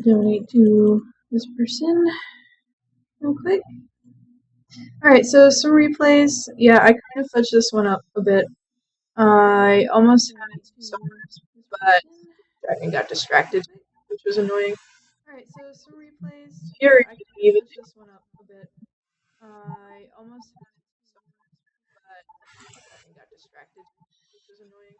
donate to this person real quick. Alright, so some replays. Yeah, I kind of fudged this one up a bit. I almost had 2 stars, but Dragon got distracted, which was annoying. Alright, so some replays. Yeah, I kind of fudged this one up a bit. I almost had 2 stars, but Dragon got distracted, which was annoying.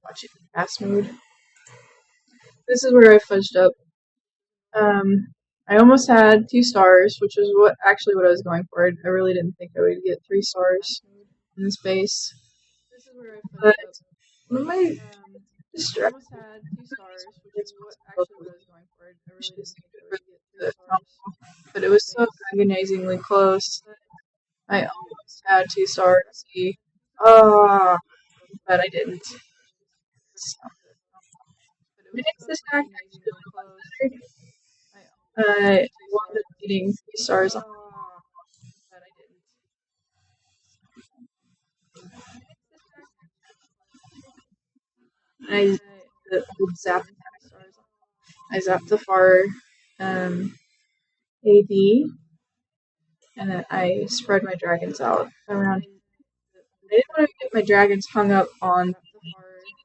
Watch it in fast mode. This is where I fudged up. I almost had 2 stars, which is what I was going for. I really didn't think I would get 3 stars in this base. But one of my distractions. But it was so agonizingly close. I almost had 2 stars. But I didn't. So, next attack I wound up getting 3 stars on. I zapped. I zapped the far AD, and then I spread my dragons out around. I didn't want to get my dragons hung up on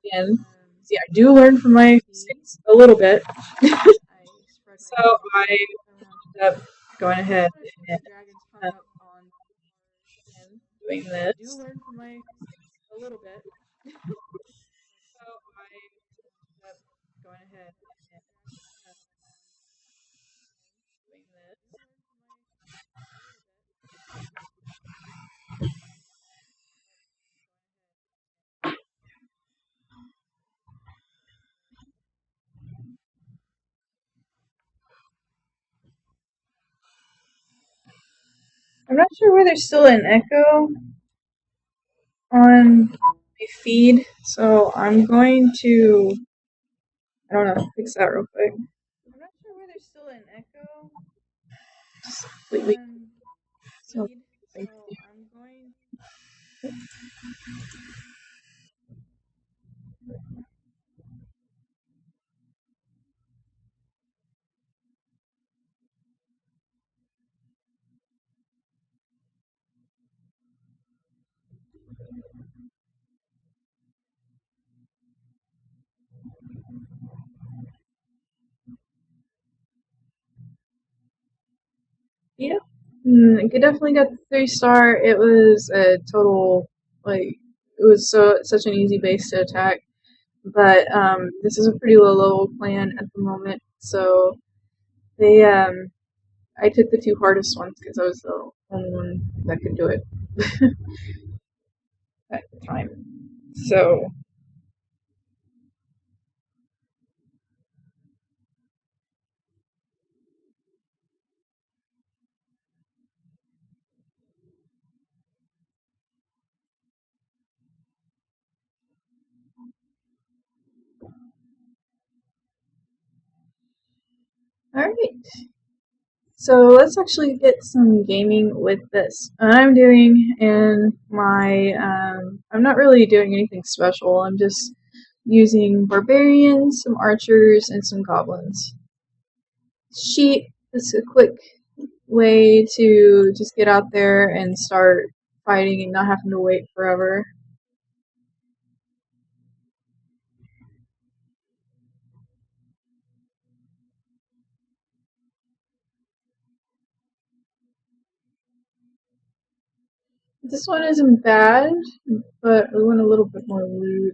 again. See, I do learn from my mistakes a little bit. So I ended up going ahead and doing this. I'm not sure why there's still an echo on my feed, so I'm going to, I don't know, fix that real quick. I'm not sure why there's still an echo. Just completely. So I'm going. Yeah. I definitely got the 3-star. It was a total, it was such an easy base to attack. But this is a pretty low level clan at the moment, so they I took the 2 hardest ones because I was the only one that could do it at the time. So alright. So let's actually get some gaming with this. I'm doing in my, I'm not really doing anything special. I'm just using barbarians, some archers, and some goblins. Sheep is a quick way to just get out there and start fighting and not having to wait forever. This one isn't bad, but we want a little bit more loot.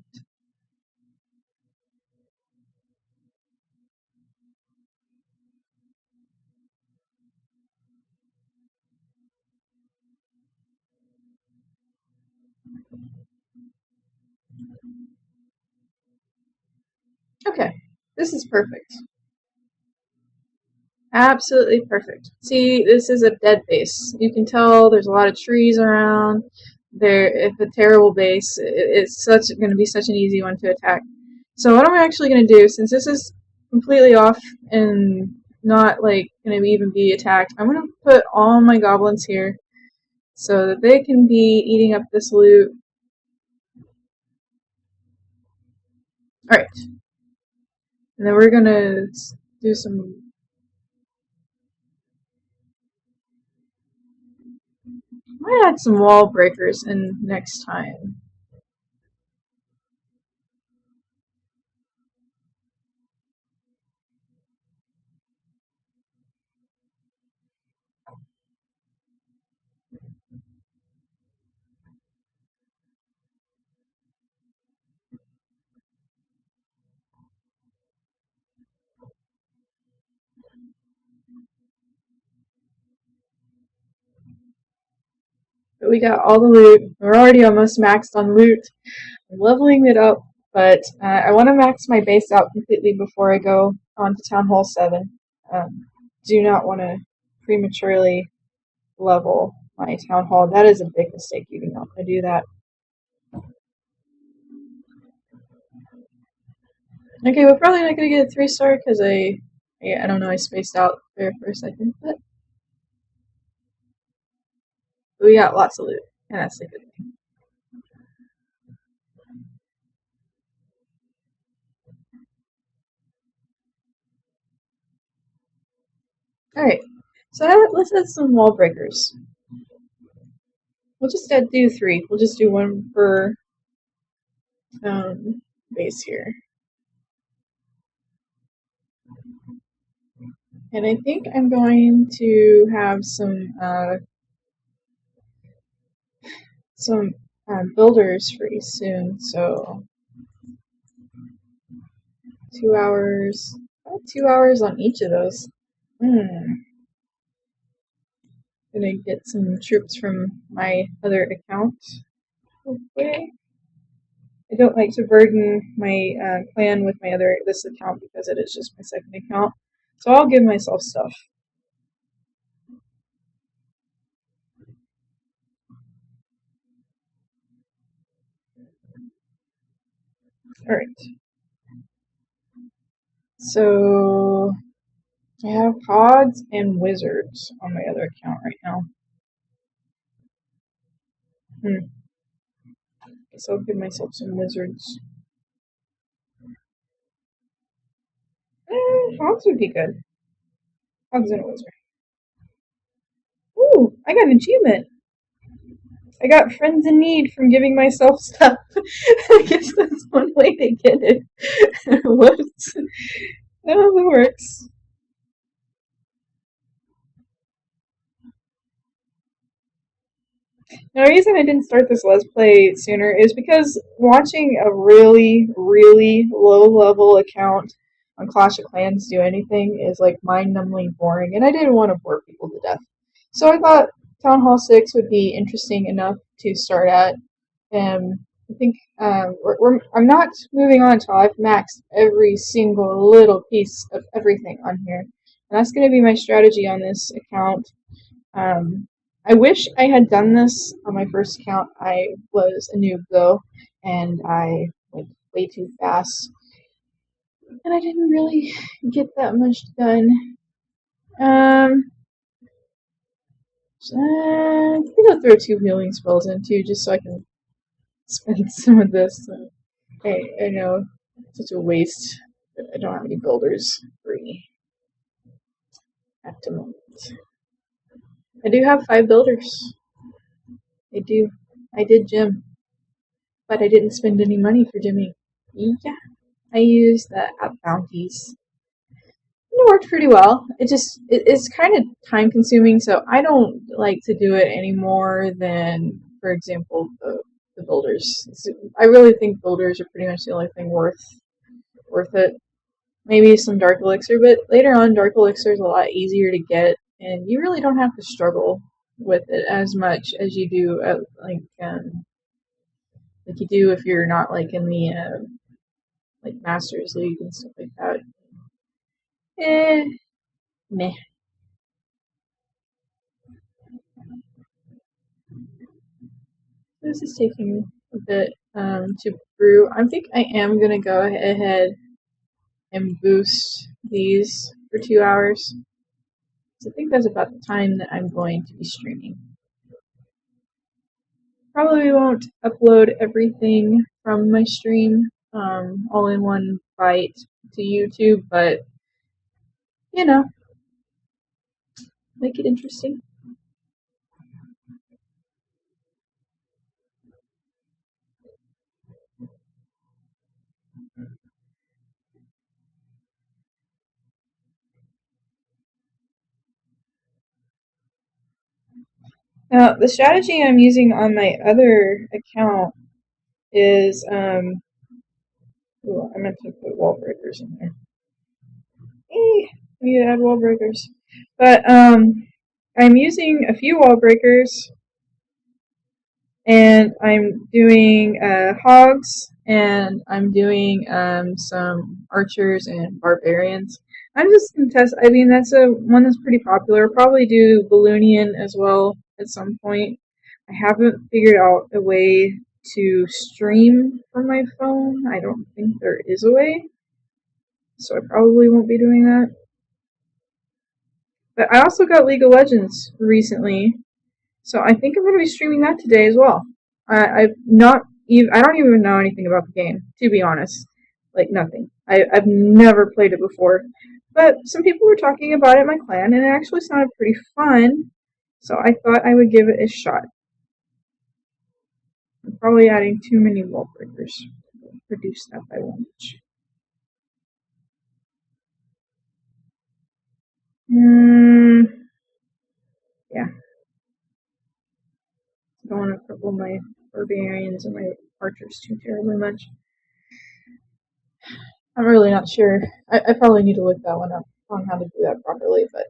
Okay, this is perfect. Absolutely perfect. See, this is a dead base. You can tell there's a lot of trees around. It's a terrible base. It's going to be such an easy one to attack. So what I'm actually going to do, since this is completely off and not going to even be attacked, I'm going to put all my goblins here so that they can be eating up this loot. Alright. And then we're gonna do some... Might add some wall breakers in next time. But we got all the loot. We're already almost maxed on loot. I'm leveling it up, but I want to max my base out completely before I go on to Town Hall 7. Do not want to prematurely level my Town Hall. That is a big mistake. You do not want to do that. Okay, we're probably not going to get a 3-star because I don't know, I spaced out there for a second, but we got lots of loot, and that's a good thing. Alright, so let's add some wall breakers. We'll just do 3. We'll just do 1 per base here. And I think I'm going to have some builders free soon, so 2 hours, about 2 hours on each of those. Gonna get some troops from my other account. Okay. I don't like to burden my clan with this account because it is just my second account, so I'll give myself stuff. Alright. So I have pods and wizards on my other account right now. Guess I'll give myself some wizards. Hogs would be good. Hogs and a wizard. Ooh, I got an achievement. I got friends in need from giving myself stuff. I guess that's one way to get it. Whoops. Oh, that works. Now, the reason I didn't start this Let's Play sooner is because watching a really, really low-level account on Clash of Clans do anything is like mind-numbingly boring, and I didn't want to bore people to death. So I thought Town Hall 6 would be interesting enough to start at. I think I'm not moving on until I've maxed every single little piece of everything on here. And that's going to be my strategy on this account. I wish I had done this on my first account. I was a noob though, and I went way too fast. And I didn't really get that much done. I think I'll throw 2 healing spells in too, just so I can spend some of this. I know it's such a waste, but I don't have any builders free at the moment. I do have 5 builders. I do. I did gym, but I didn't spend any money for gymming. Yeah, I used the app bounties. It worked pretty well. It's kind of time consuming, so I don't like to do it any more than, for example, the builders. I really think builders are pretty much the only thing worth it. Maybe some dark elixir, but later on, dark elixir is a lot easier to get, and you really don't have to struggle with it as much as you do like you do if you're not like in the like Masters League and stuff like that. Meh. This is taking a bit to brew. I think I am gonna go ahead and boost these for 2 hours. So I think that's about the time that I'm going to be streaming. Probably won't upload everything from my stream all in one bite to YouTube, but you know, make it interesting. Now, the strategy I'm using on my other account is, ooh, I meant to put wall breakers in there. I need to add wall breakers. But, I'm using a few wall breakers, and I'm doing, hogs, and I'm doing, some archers and barbarians. I'm just gonna test, I mean, that's one that's pretty popular. I'll probably do Balloonian as well at some point. I haven't figured out a way to stream from my phone. I don't think there is a way, so I probably won't be doing that. But I also got League of Legends recently, so I think I'm going to be streaming that today as well. I've not even, I don't even know anything about the game, to be honest. Like, nothing. I've never played it before. But some people were talking about it in my clan, and it actually sounded pretty fun, so I thought I would give it a shot. I'm probably adding too many wall breakers to reduce that by one inch. Yeah. I don't want to cripple my barbarians and my archers too terribly much. I'm really not sure. I probably need to look that one up on how to do that properly, but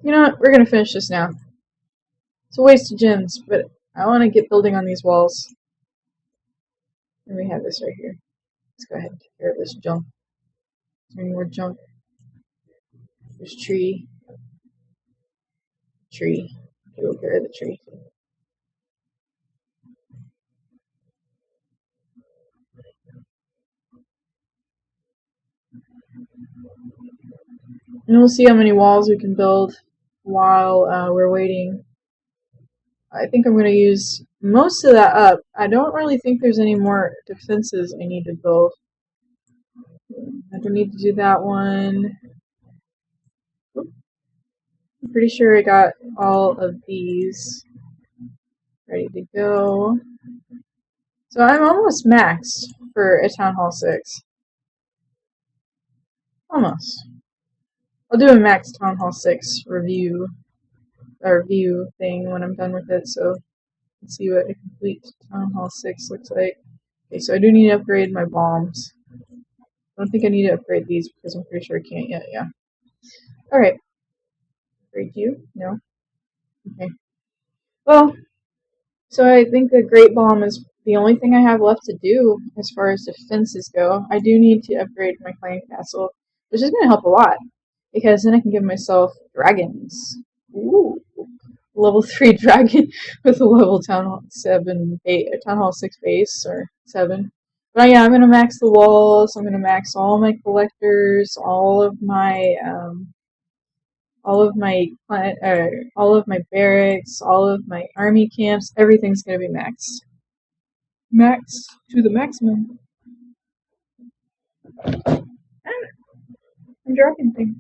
you know what? We're gonna finish this now. It's a waste of gems, but I want to get building on these walls. And we have this right here. Let's go ahead and take care of this junk. Is there any more junk? There's tree. Tree. Okay, we'll get rid of the tree. And we'll see how many walls we can build while we're waiting. I think I'm going to use most of that up. I don't really think there's any more defenses I need to build. I don't need to do that one. I'm pretty sure I got all of these ready to go. So I'm almost maxed for a Town Hall 6. Almost. I'll do a max Town Hall 6 review or view thing when I'm done with it, so let's see what a complete Town Hall 6 looks like. Okay, so I do need to upgrade my bombs. I don't think I need to upgrade these because I'm pretty sure I can't yet, yeah. Alright. Upgrade you? No? Okay. Well, so I think the Great Bomb is the only thing I have left to do as far as defenses go. I do need to upgrade my clan castle, which is going to help a lot, because then I can give myself dragons. Ooh. Level 3 dragon with a level Town Hall 7, 8, Town Hall 6 base, or 7. But yeah, I'm going to max the walls, I'm going to max all my collectors, all of my barracks, all of my army camps, everything's going to be maxed. Maxed to the maximum. I'm dropping things.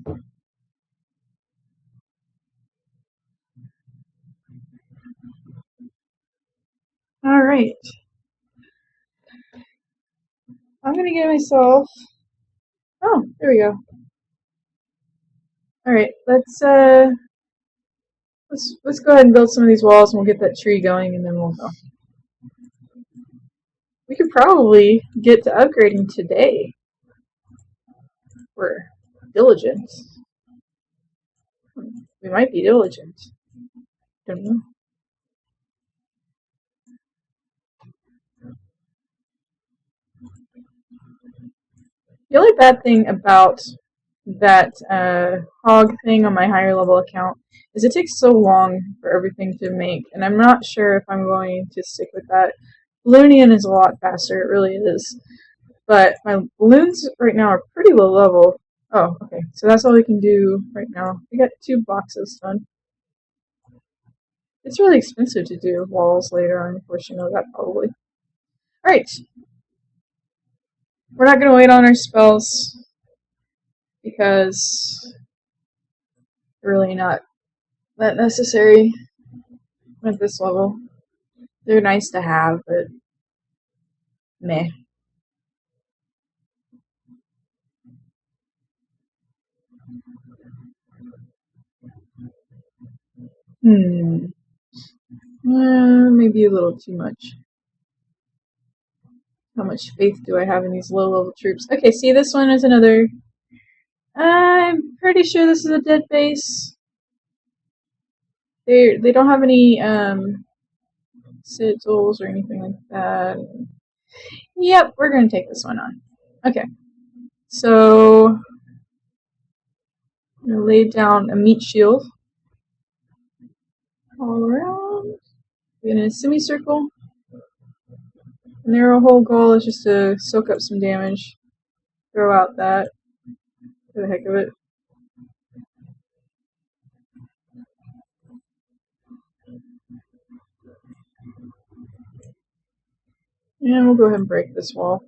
Alright. I'm going to get myself... Oh, there we go. Alright, let's go ahead and build some of these walls and we'll get that tree going and then we'll go. We could probably get to upgrading today. We're diligent. We might be diligent. Don't know. The only bad thing about that hog thing on my higher level account is it takes so long for everything to make, and I'm not sure if I'm going to stick with that. Balloonian is a lot faster, it really is. But my balloons right now are pretty low level. Oh, okay. So that's all we can do right now. We got 2 boxes done. It's really expensive to do walls later on, of course you know that probably. Alright. We're not gonna wait on our spells because they're really not that necessary at this level. They're nice to have, but meh. Hmm. Maybe a little too much. How much faith do I have in these low level troops? Okay, see, this one is another. I'm pretty sure this is a dead base. They don't have any sigils or anything like that. Yep, we're gonna take this one on. Okay, so I'm gonna lay down a meat shield all around in a semicircle. And their whole goal is just to soak up some damage, throw out that for the heck of it. And we'll go ahead and break this wall.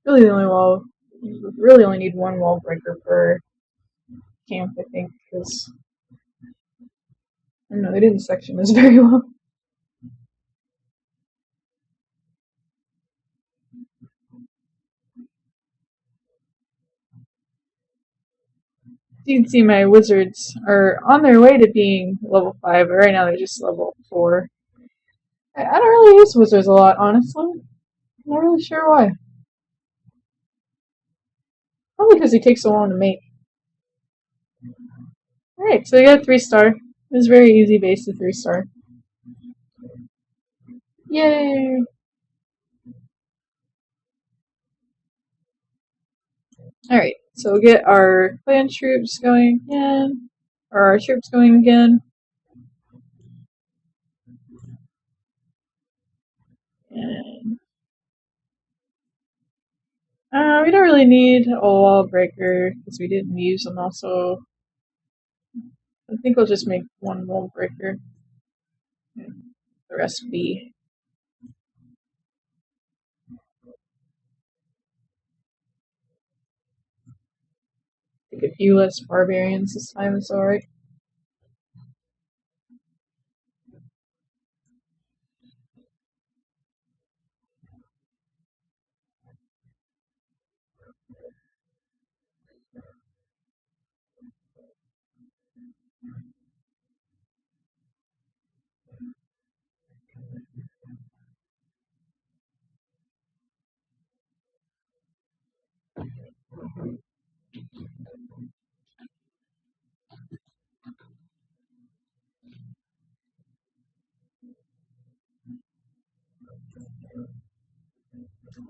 Really, the only wall. You really only need one wall breaker per camp, I think, because I don't know, they didn't section this very well. You can see my wizards are on their way to being level 5, but right now they're just level 4. I don't really use wizards a lot, honestly. I'm not really sure why. Probably because they take so long to make. Alright, so we got a 3-star. It was very easy base to 3-star. Yay! Alright, so we'll get our clan troops going again. Or our troops going again. And we don't really need a wall breaker because we didn't use them also. I think we'll just make one wall breaker. The rest be. Take a few less barbarians this time, it's alright.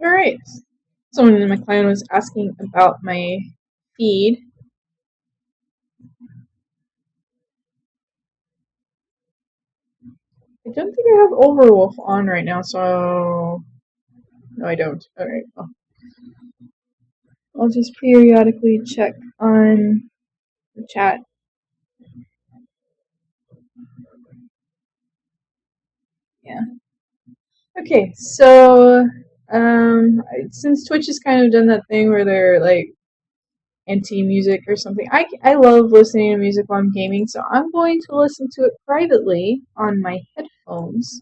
Alright. Someone in my clan was asking about my feed. I don't think I have Overwolf on right now, so. No, I don't. Alright. Well, I'll just periodically check on the chat. Yeah. Okay, so since Twitch has kind of done that thing where they're like anti-music or something, I love listening to music while I'm gaming, so I'm going to listen to it privately on my headphones,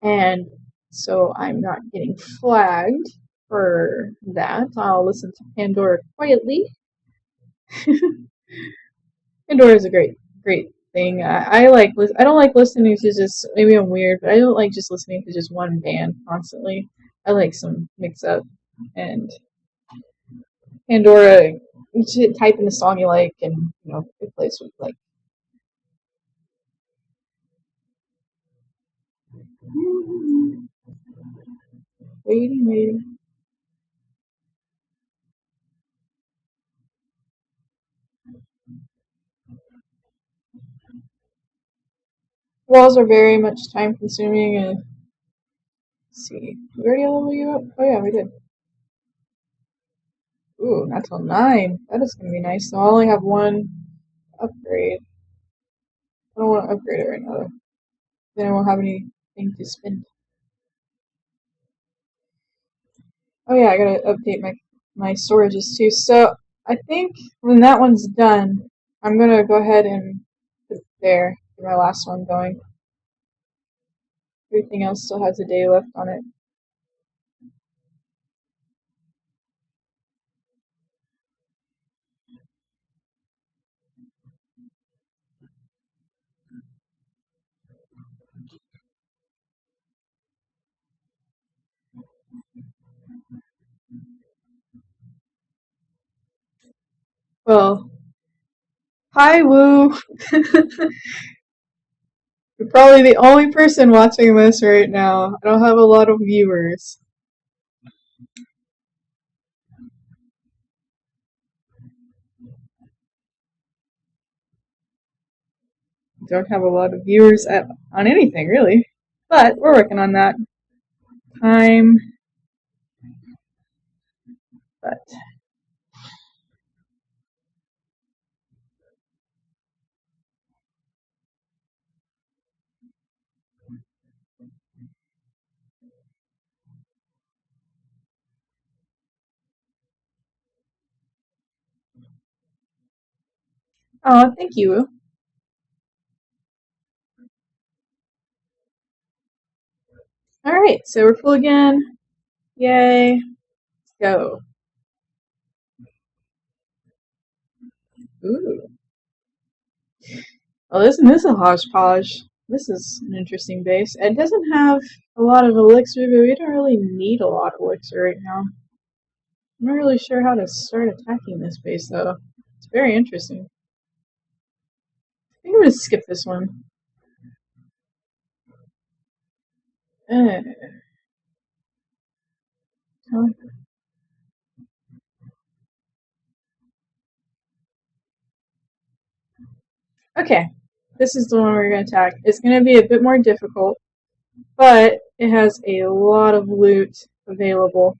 and so I'm not getting flagged for that. I'll listen to Pandora quietly. Pandora is a great thing. I like. I don't like listening to just. Maybe I'm weird, but I don't like just listening to just one band constantly. I like some mix up, and Pandora. You should type in the song you like, and it plays with like. Waiting. Walls are very much time consuming, and Let's see. We already level you up? Oh yeah, we did. Ooh, natural 9. That is going to be nice. So I only have one upgrade. I don't want to upgrade it right now though. Then I won't have anything to spend. Oh yeah, I gotta update my storages too. So I think when that one's done, I'm gonna go ahead and put it there. Get my last one going. Everything else still has a day left on it. Well, hi Woo! You're probably the only person watching this right now. I don't have a lot of viewers. Don't have a lot of viewers on anything really, but we're working on that. Time, but oh, thank you. All right, so we're full again. Yay! Let's go. Ooh. Well, isn't this a hodgepodge? This is an interesting base. It doesn't have a lot of elixir, but we don't really need a lot of elixir right now. I'm not really sure how to start attacking this base, though. It's very interesting. I think I'm gonna skip this one. Eh. Huh? Okay, this is the one we're gonna attack. It's gonna be a bit more difficult, but it has a lot of loot available.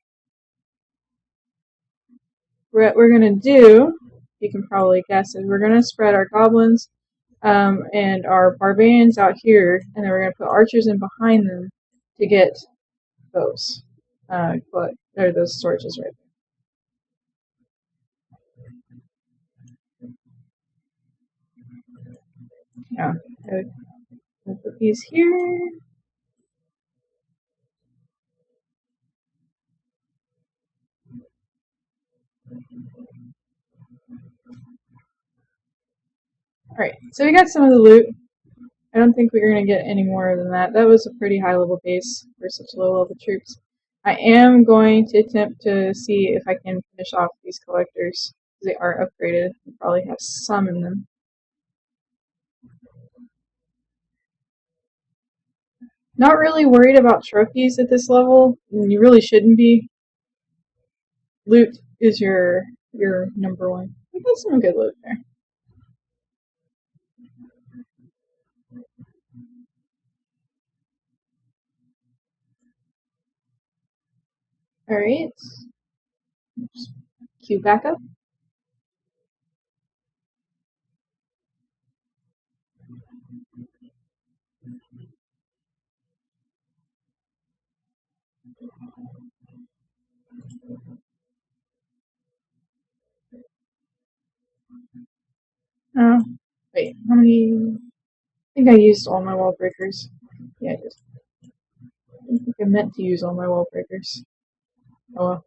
What we're gonna do, you can probably guess, is we're gonna spread our goblins and our barbarians out here, and then we're gonna put archers in behind them to get those. But there are those torches right there. Yeah, I'll put these here. Alright, so we got some of the loot. I don't think we're going to get any more than that. That was a pretty high level base for such low level troops. I am going to attempt to see if I can finish off these collectors. They are upgraded. We probably have some in them. Not really worried about trophies at this level. You really shouldn't be. Loot is your number one. We got some good loot there. Alright. Queue back up. Oh, wait, how many? I think I used all my wall breakers. Yeah, I did. I think I meant to use all my wall breakers. Oh well.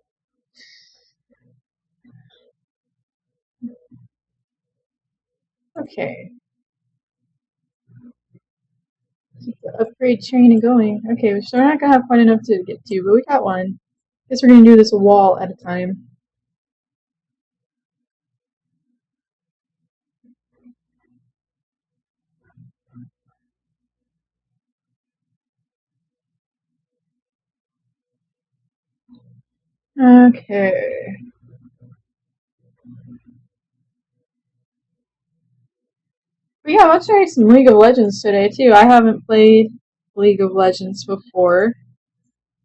Okay. Keep the upgrade train going. Okay, so we're not gonna have quite enough to get to, but we got one. Guess we're gonna do this wall at a time. Okay. But yeah, let's try some League of Legends today too. I haven't played League of Legends before.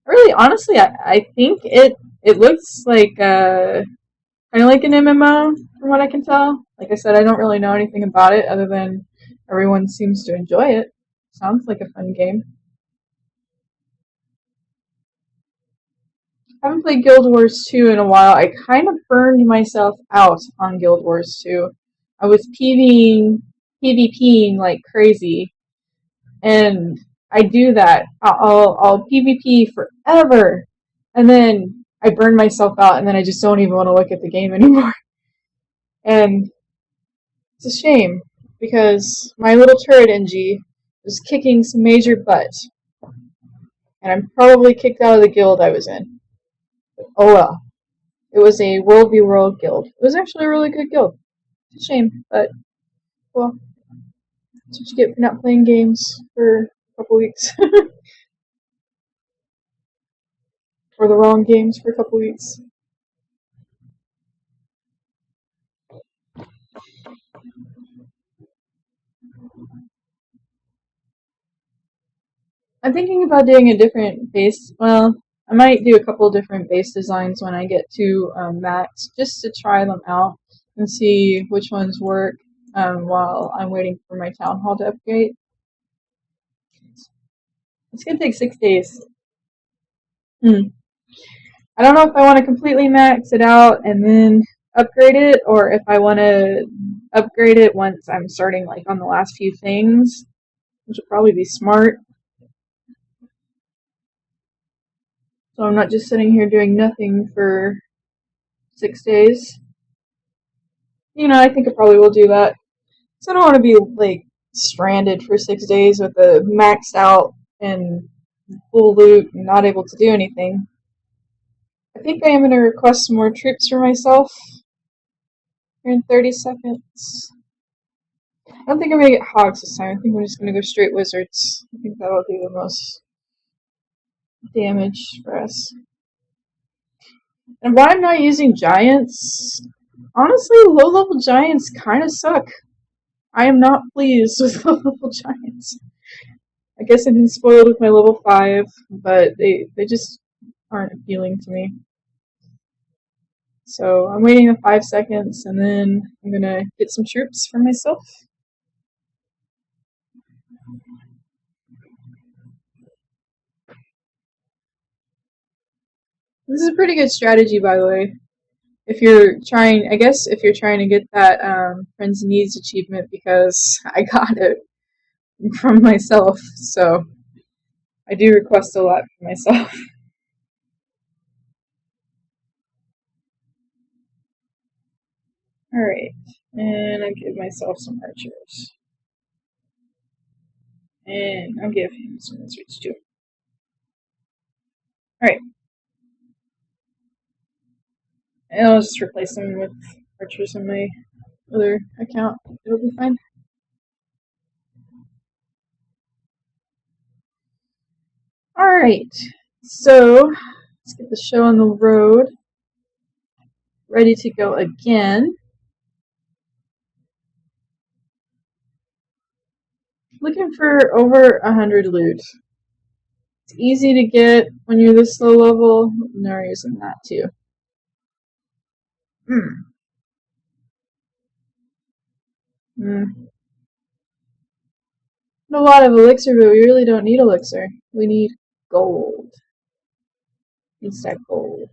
Really, honestly, I think it looks like kind of like an MMO from what I can tell. Like I said, I don't really know anything about it other than everyone seems to enjoy it. Sounds like a fun game. I haven't played Guild Wars 2 in a while. I kind of burned myself out on Guild Wars 2. I was PvPing like crazy, and I do that. I'll PvP forever, and then I burn myself out, and then I just don't even want to look at the game anymore. And it's a shame because my little turret NG was kicking some major butt, and I'm probably kicked out of the guild I was in. But oh well. It was a World v World guild. It was actually a really good guild. It's a shame, but well, that's what you get for not playing games for a couple weeks. or the wrong games for a couple weeks. I'm thinking about doing a different base. Well, I might do a couple different base designs when I get to max, just to try them out and see which ones work while I'm waiting for my town hall to upgrade. It's gonna take 6 days. Hmm. I don't know if I want to completely max it out and then upgrade it, or if I want to upgrade it once I'm starting like on the last few things, which would probably be smart. So I'm not just sitting here doing nothing for 6 days. I think I probably will do that. So I don't want to be like stranded for 6 days with a maxed out and full loot and not able to do anything. I think I am going to request some more troops for myself here in 30 seconds. I don't think I'm going to get hogs this time. I think I'm just going to go straight wizards. I think that'll do the most damage for us. And why I'm not using giants? Honestly, low level giants kind of suck. I am not pleased with low level giants. I guess I've been spoiled with my level 5, but they just aren't appealing to me. So I'm waiting the 5 seconds and then I'm gonna get some troops for myself. This is a pretty good strategy, by the way. If you're trying, I guess, if you're trying to get that Friends Needs achievement, because I got it from myself, so I do request a lot for myself. Alright, and I'll give myself some archers. And I'll give him some wizards too. Alright. And I'll just replace them with archers in my other account. It'll be fine. Alright. So, let's get the show on the road. Ready to go again. Looking for over 100 loot. It's easy to get when you're this low level. No reason not to. A lot of elixir, but we really don't need elixir. We need gold. Need stack gold.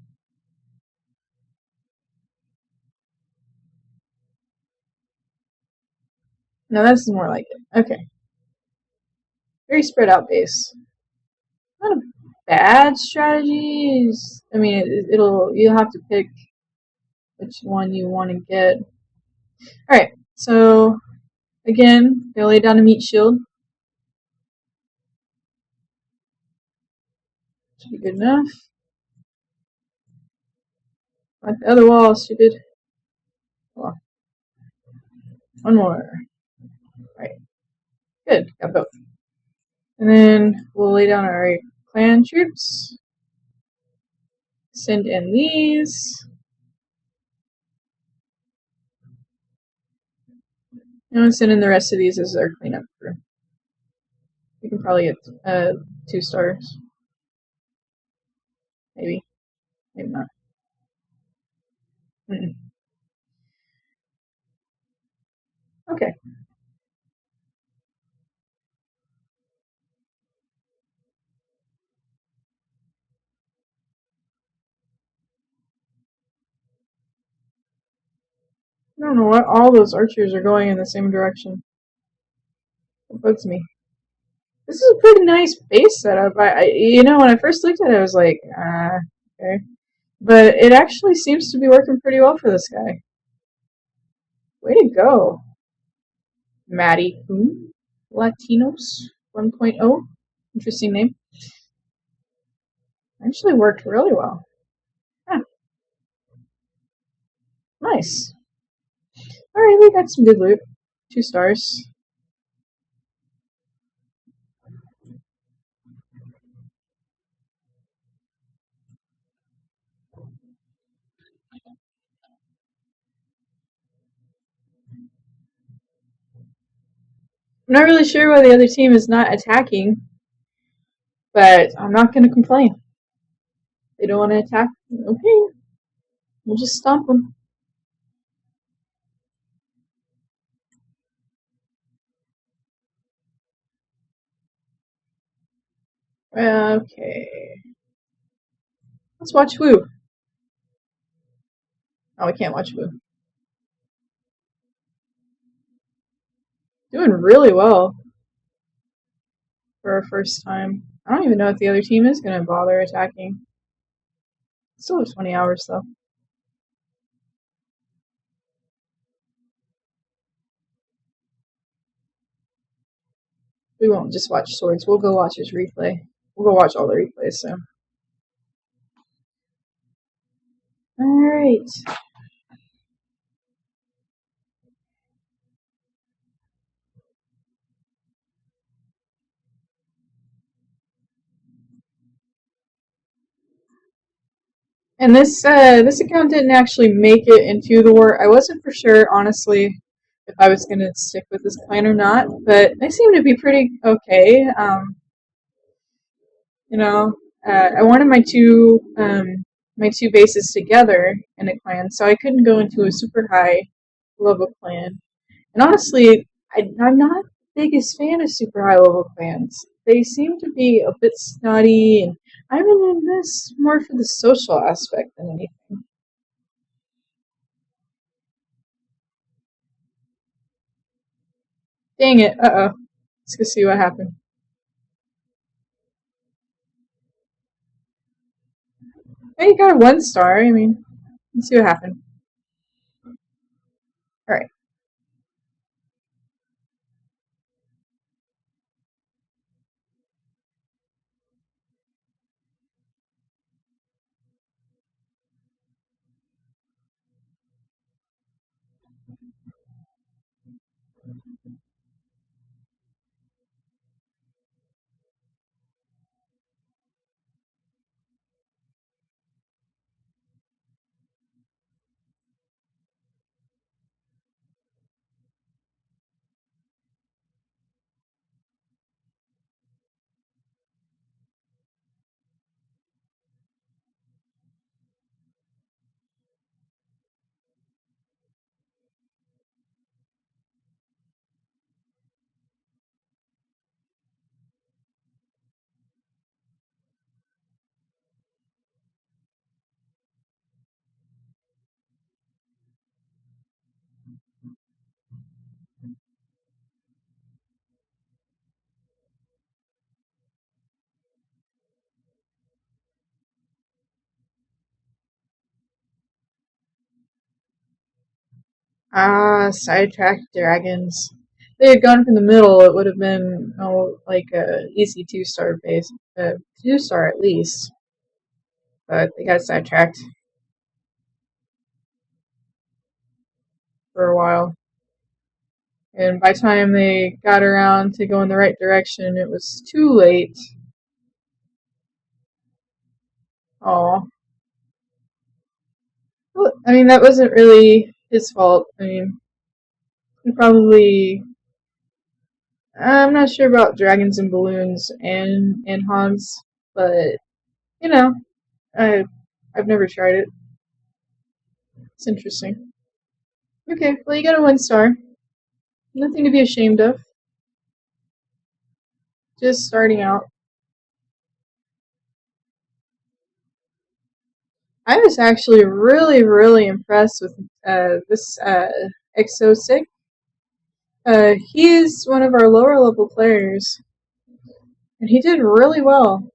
No, this is more like it. Okay. Very spread out base. Not a bad strategy. I mean, you'll have to pick which one you want to get. Alright, so again, gonna lay down a meat shield. Should be good enough. Like the other wall, stupid. Hold on. One more. Right. Good, got both. And then we'll lay down our clan troops. Send in these. And we'll send in the rest of these as our cleanup crew. We can probably get 2 stars. Maybe. Maybe not. Mm-mm. Okay. I don't know what all those archers are going in the same direction. It bugs me. This is a pretty nice base setup. When I first looked at it, I was like, okay. But it actually seems to be working pretty well for this guy. Way to go, Maddie. Who? Latinos 1.0. Interesting name. Actually worked really well. Huh, nice. Alright, we got some good loot. 2 stars. I'm not really sure why the other team is not attacking, but I'm not going to complain. They don't want to attack. Okay, we'll just stomp them. Okay. Let's watch Woo. Oh, we can't watch Woo. Doing really well for our first time. I don't even know if the other team is going to bother attacking. Still have 20 hours though. We won't just watch Swords. We'll go watch his replay. We'll go watch all the replays, so. Alright. And this account didn't actually make it into the war. I wasn't for sure, honestly, if I was gonna stick with this clan or not, but they seem to be pretty okay. You know, I wanted my two bases together in a clan, so I couldn't go into a super high level clan. And honestly, I'm not the biggest fan of super high level clans. They seem to be a bit snotty, and I'm in this more for the social aspect than anything. Dang it! Uh oh. Let's go see what happened. Hey, you got a 1 star. I mean, let's see what happened. All right. Sidetracked dragons. If they had gone from the middle, it would have been like a easy 2 star base, 2 star at least. But they got sidetracked for a while. And by the time they got around to go in the right direction, it was too late. Oh, well, I mean that wasn't really his fault. I mean, he probably. I'm not sure about dragons and balloons and hogs, but you know, I've never tried it. It's interesting. Okay, well you got a 1 star. Nothing to be ashamed of. Just starting out. I was actually really impressed with this Exosic. He is one of our lower level players, and he did really well.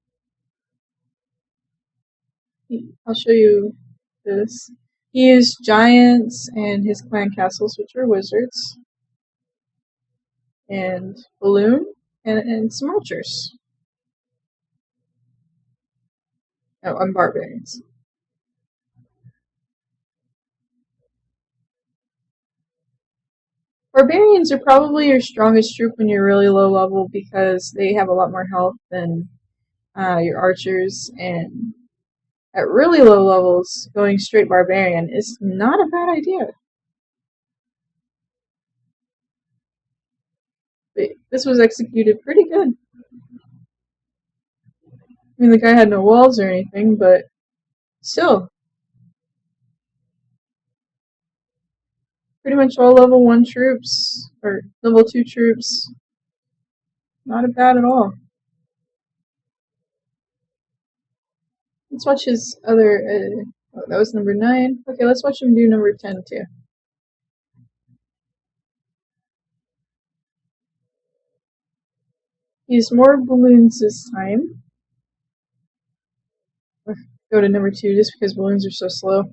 I'll show you this. He used giants and his clan castles, which are wizards, and balloon, and some archers. Oh, and barbarians. Barbarians are probably your strongest troop when you're really low level because they have a lot more health than your archers, and at really low levels, going straight barbarian is not a bad idea. But this was executed pretty good. I mean, the guy had no walls or anything, but still, pretty much all level 1 troops, or level 2 troops. Not bad at all. Let's watch his other, oh, that was number 9. Okay, let's watch him do number 10 too. Use more balloons this time. Go to number 2 just because balloons are so slow.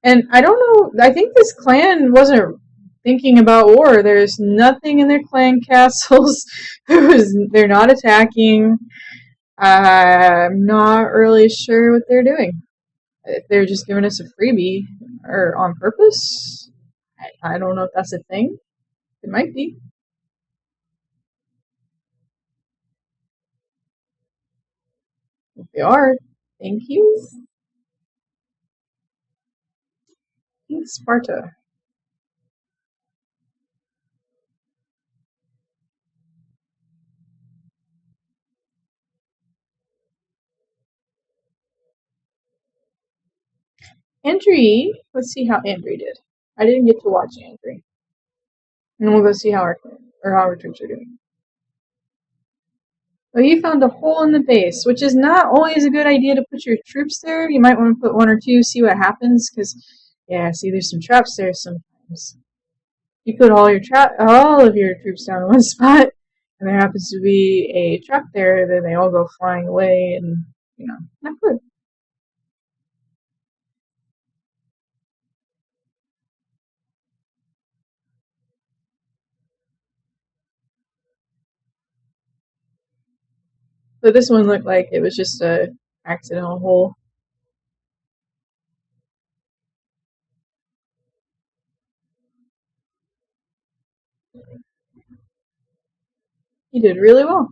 And I don't know, I think this clan wasn't thinking about war. There's nothing in their clan castles. They're not attacking. I'm not really sure what they're doing. If they're just giving us a freebie or on purpose, I don't know if that's a thing. It might be. If they are, thank you. King Sparta. Andrew, let's see how Andrew did. I didn't get to watch Andrew. And we'll go see how our troops are doing. Well, you found a hole in the base, which is not always a good idea to put your troops there. You might want to put 1 or 2, see what happens, because, yeah, see, there's some traps there sometimes. You put all of your troops down in one spot, and there happens to be a trap there, then they all go flying away, and, not good. So this one looked like it was just a accidental hole. He did really well.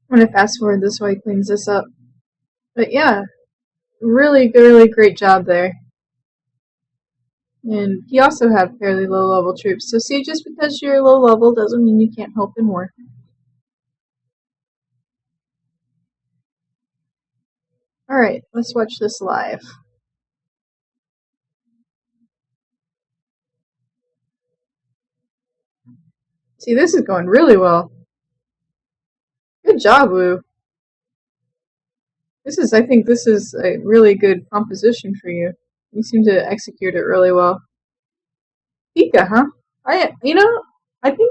I'm gonna fast forward this while he cleans this up. But yeah, really great job there. And you also have fairly low level troops. So see, just because you're low level doesn't mean you can't help in war. Alright, let's watch this live. See, this is going really well. Good job, Wu. I think this is a really good composition for you. You seem to execute it really well. Pika, huh? I think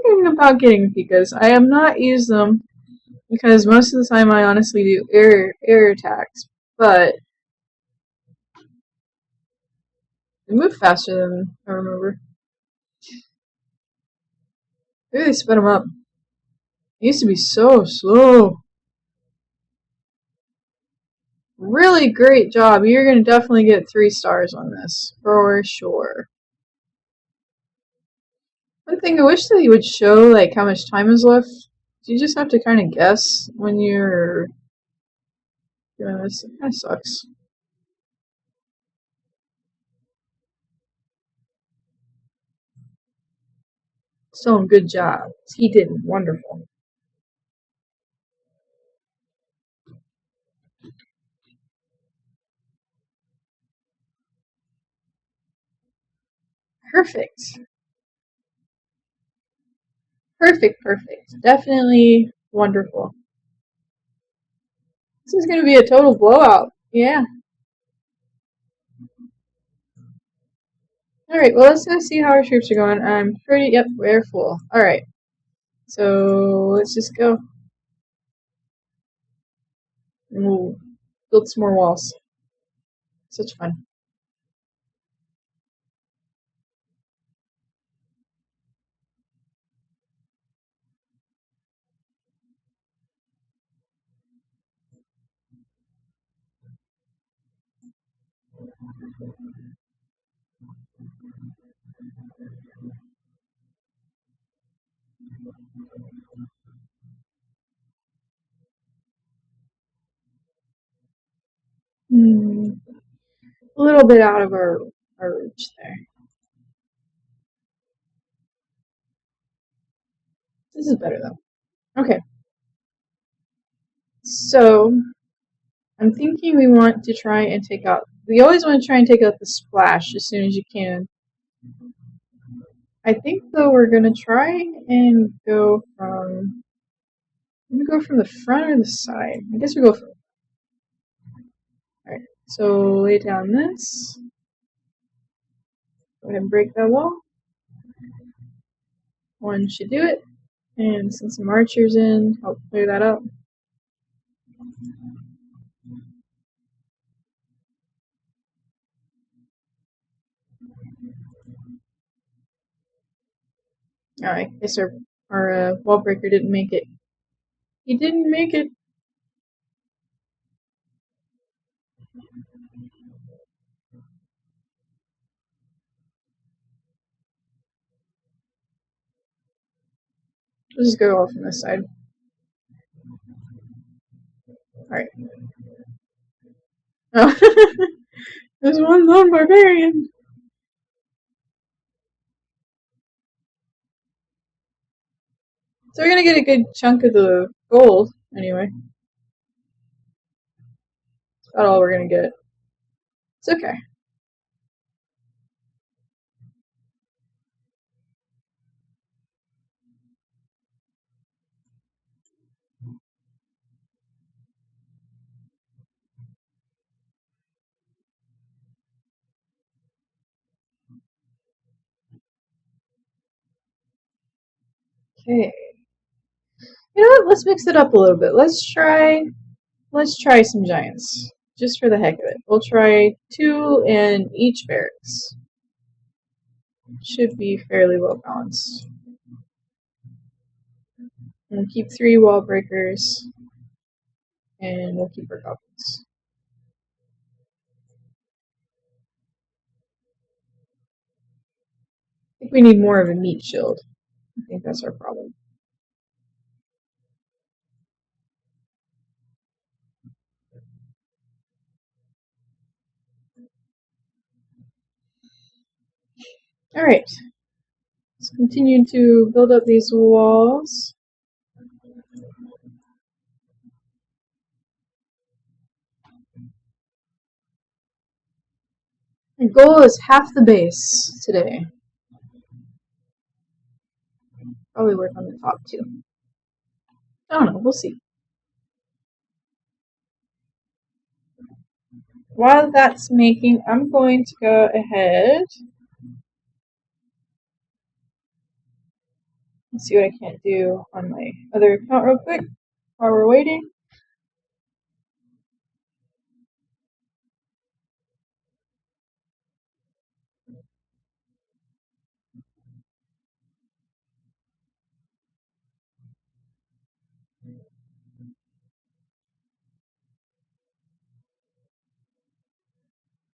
I'm about getting Pikas. I have not used them because most of the time I honestly do air attacks, but they move faster than I remember. Maybe they sped them up. It used to be so slow. Really great job. You're going to definitely get 3 stars on this. For sure. One thing I wish that you would show, like, how much time is left. You just have to kind of guess when you're doing this. It kind of sucks. So, good job. He did wonderful. Perfect. Perfect, perfect. Definitely wonderful. This is going to be a total blowout. Yeah. Alright, well, let's go see how our troops are going. I'm pretty, yep, we're full. Alright. So, let's just go. And we'll build some more walls. Such fun. A little bit out of our reach there. This is better though. Okay. So, I'm thinking we want to try and take out. We always want to try and take out the splash as soon as you can. I think though we're gonna try and go from. I'm gonna go from the front or the side. I guess we go from. Alright. So lay down this. Go ahead and break that wall. One should do it. And send some archers in, help clear that up. Alright, I guess our wall breaker didn't make it. He didn't make it. Let's just go off on this side. Alright. Oh. There's one lone barbarian. So we're gonna get a good chunk of the gold, anyway. That's about all we're gonna get. It's okay. Okay. You know what? Let's mix it up a little bit. Let's try some giants. Just for the heck of it. We'll try 2 in each barracks. Should be fairly well balanced. We'll keep 3 wall breakers. And we'll keep our goblins. I think we need more of a meat shield. I think that's our problem. Alright. Let's continue to build up these walls. My goal is half the base today. Probably work on the top too. I don't know, we'll see. While that's making, I'm going to go ahead and see what I can't do on my other account real quick while we're waiting.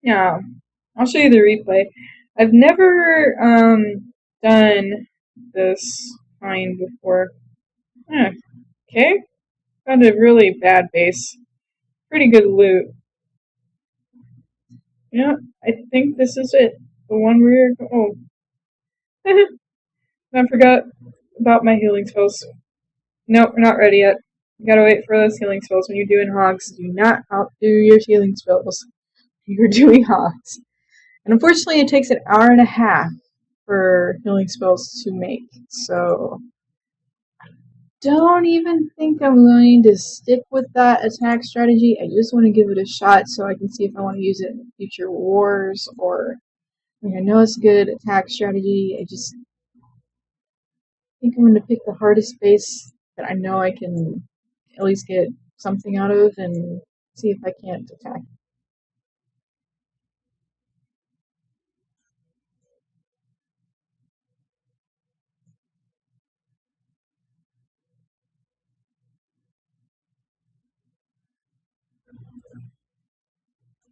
Yeah, I'll show you the replay. I've never done this kind before. Huh, okay, found a really bad base. Pretty good loot. Yeah, I think this is it. The one we're oh, I forgot about my healing spells. Nope, we're not ready yet. You gotta wait for those healing spells. When you're doing hogs, do not outdo your healing spells. You're doing hogs. And unfortunately, it takes an hour and a half for healing spells to make. So, don't even think I'm going to stick with that attack strategy. I just want to give it a shot so I can see if I want to use it in future wars or. I know it's a good attack strategy. I just think I'm going to pick the hardest base that I know I can at least get something out of and see if I can't attack.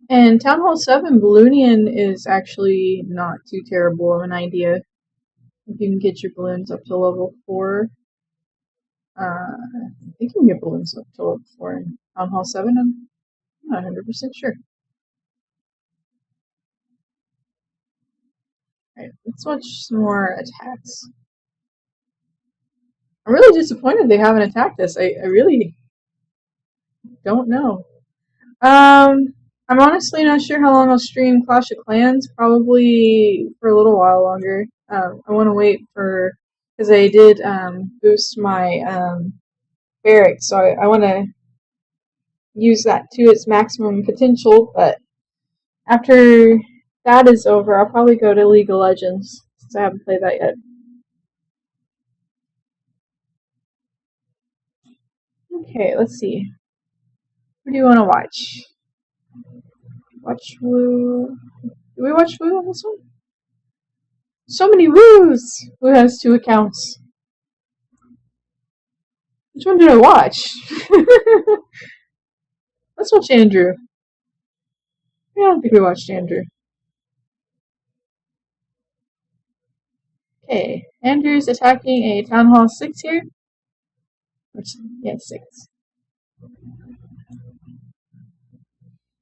And Town Hall 7 Balloonian is actually not too terrible of an idea. If you can get your balloons up to level 4. I think you can get balloons up to level 4 in Town Hall 7. I'm not 100% sure. Alright, let's watch some more attacks. I'm really disappointed they haven't attacked us. I really don't know. I'm honestly not sure how long I'll stream Clash of Clans. Probably for a little while longer. I want to wait for because I did boost my barracks, so I want to use that to its maximum potential. But after that is over, I'll probably go to League of Legends since I haven't played that yet. Okay, let's see. What do you want to watch? Watch Woo. Do we watch Woo on this one? So many Woos! Who has 2 accounts? Which one did I watch? Let's watch Andrew. I don't think we watched Andrew. Okay, Andrew's attacking a Town Hall 6 here. Which, yeah, 6.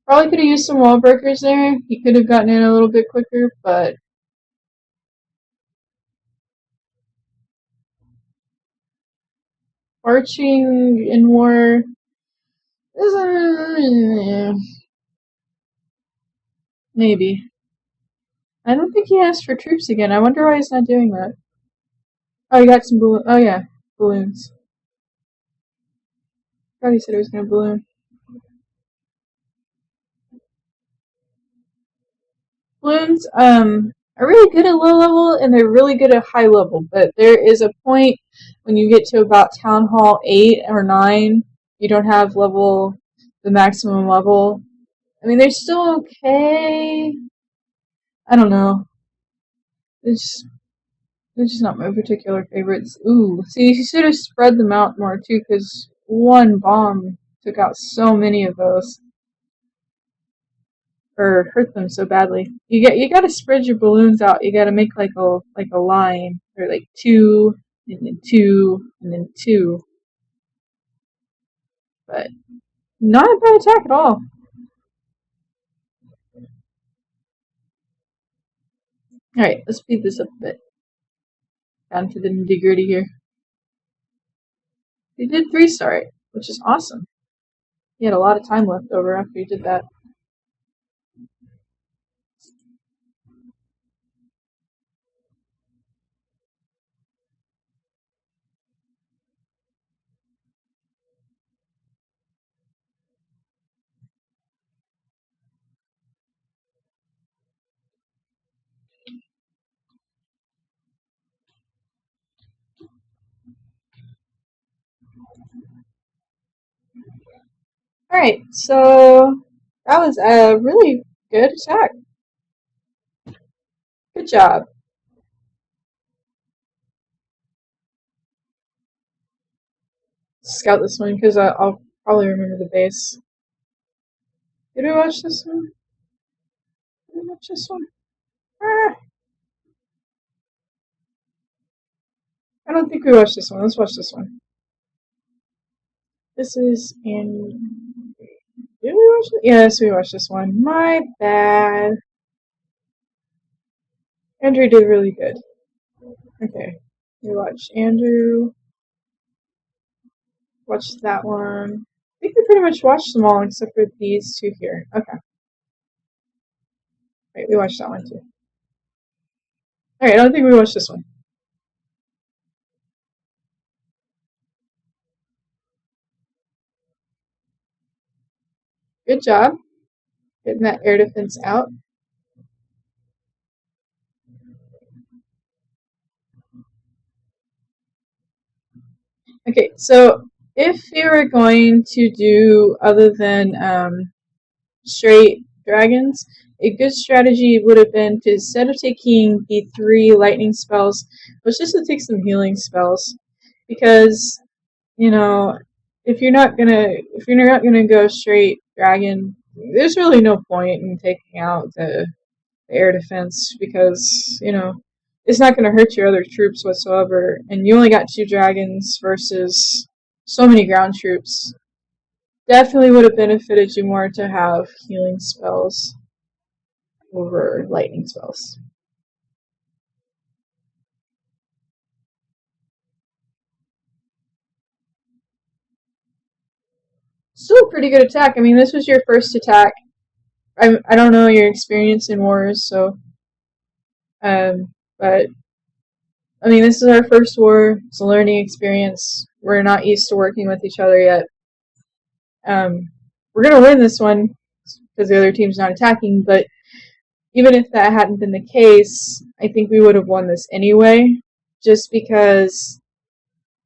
Probably could have used some wall breakers there. He could have gotten in a little bit quicker, but marching in war isn't. Maybe. I don't think he asked for troops again. I wonder why he's not doing that. Oh, he got some balloons. Oh, yeah, balloons. I thought he said he was going to balloon. Balloons are really good at low level and they're really good at high level, but there is a point when you get to about Town Hall 8 or 9, you don't have the maximum level. I mean, they're still okay. I don't know. They're just not my particular favorites. Ooh, see, you should have spread them out more too, because one bomb took out so many of those. Or hurt them so badly. You gotta spread your balloons out. You gotta make like a line or like 2 and then 2 and then 2. But not a bad attack at all. All right, let's speed this up a bit. Down to the nitty gritty here. He did 3-star it, which is awesome. He had a lot of time left over after he did that. Alright, so that was a really good attack. Good job. Scout this one because I'll probably remember the base. Did we watch this one? we watch this one? Ah, I don't think we watched this one. Let's watch this one. This is in. Did we watch it? Yes, we watched this one. My bad. Andrew did really good. Okay. We watched Andrew. Watched that one. I think we pretty much watched them all except for these two here. Okay. Right, we watched that one too. Alright, I don't think we watched this one. Good job getting that air defense out. Okay, so if you were going to do other than straight dragons, a good strategy would have been to, instead of taking the 3 lightning spells, was just to take some healing spells, because you know if you're not gonna go straight dragon, there's really no point in taking out the air defense, because it's not gonna hurt your other troops whatsoever, and you only got 2 dragons versus so many ground troops. Definitely would have benefited you more to have healing spells over lightning spells. Still a pretty good attack. I mean, this was your first attack. I don't know your experience in wars, so but I mean, this is our first war. It's a learning experience. We're not used to working with each other yet. We're gonna win this one because the other team's not attacking, but even if that hadn't been the case, I think we would have won this anyway, just because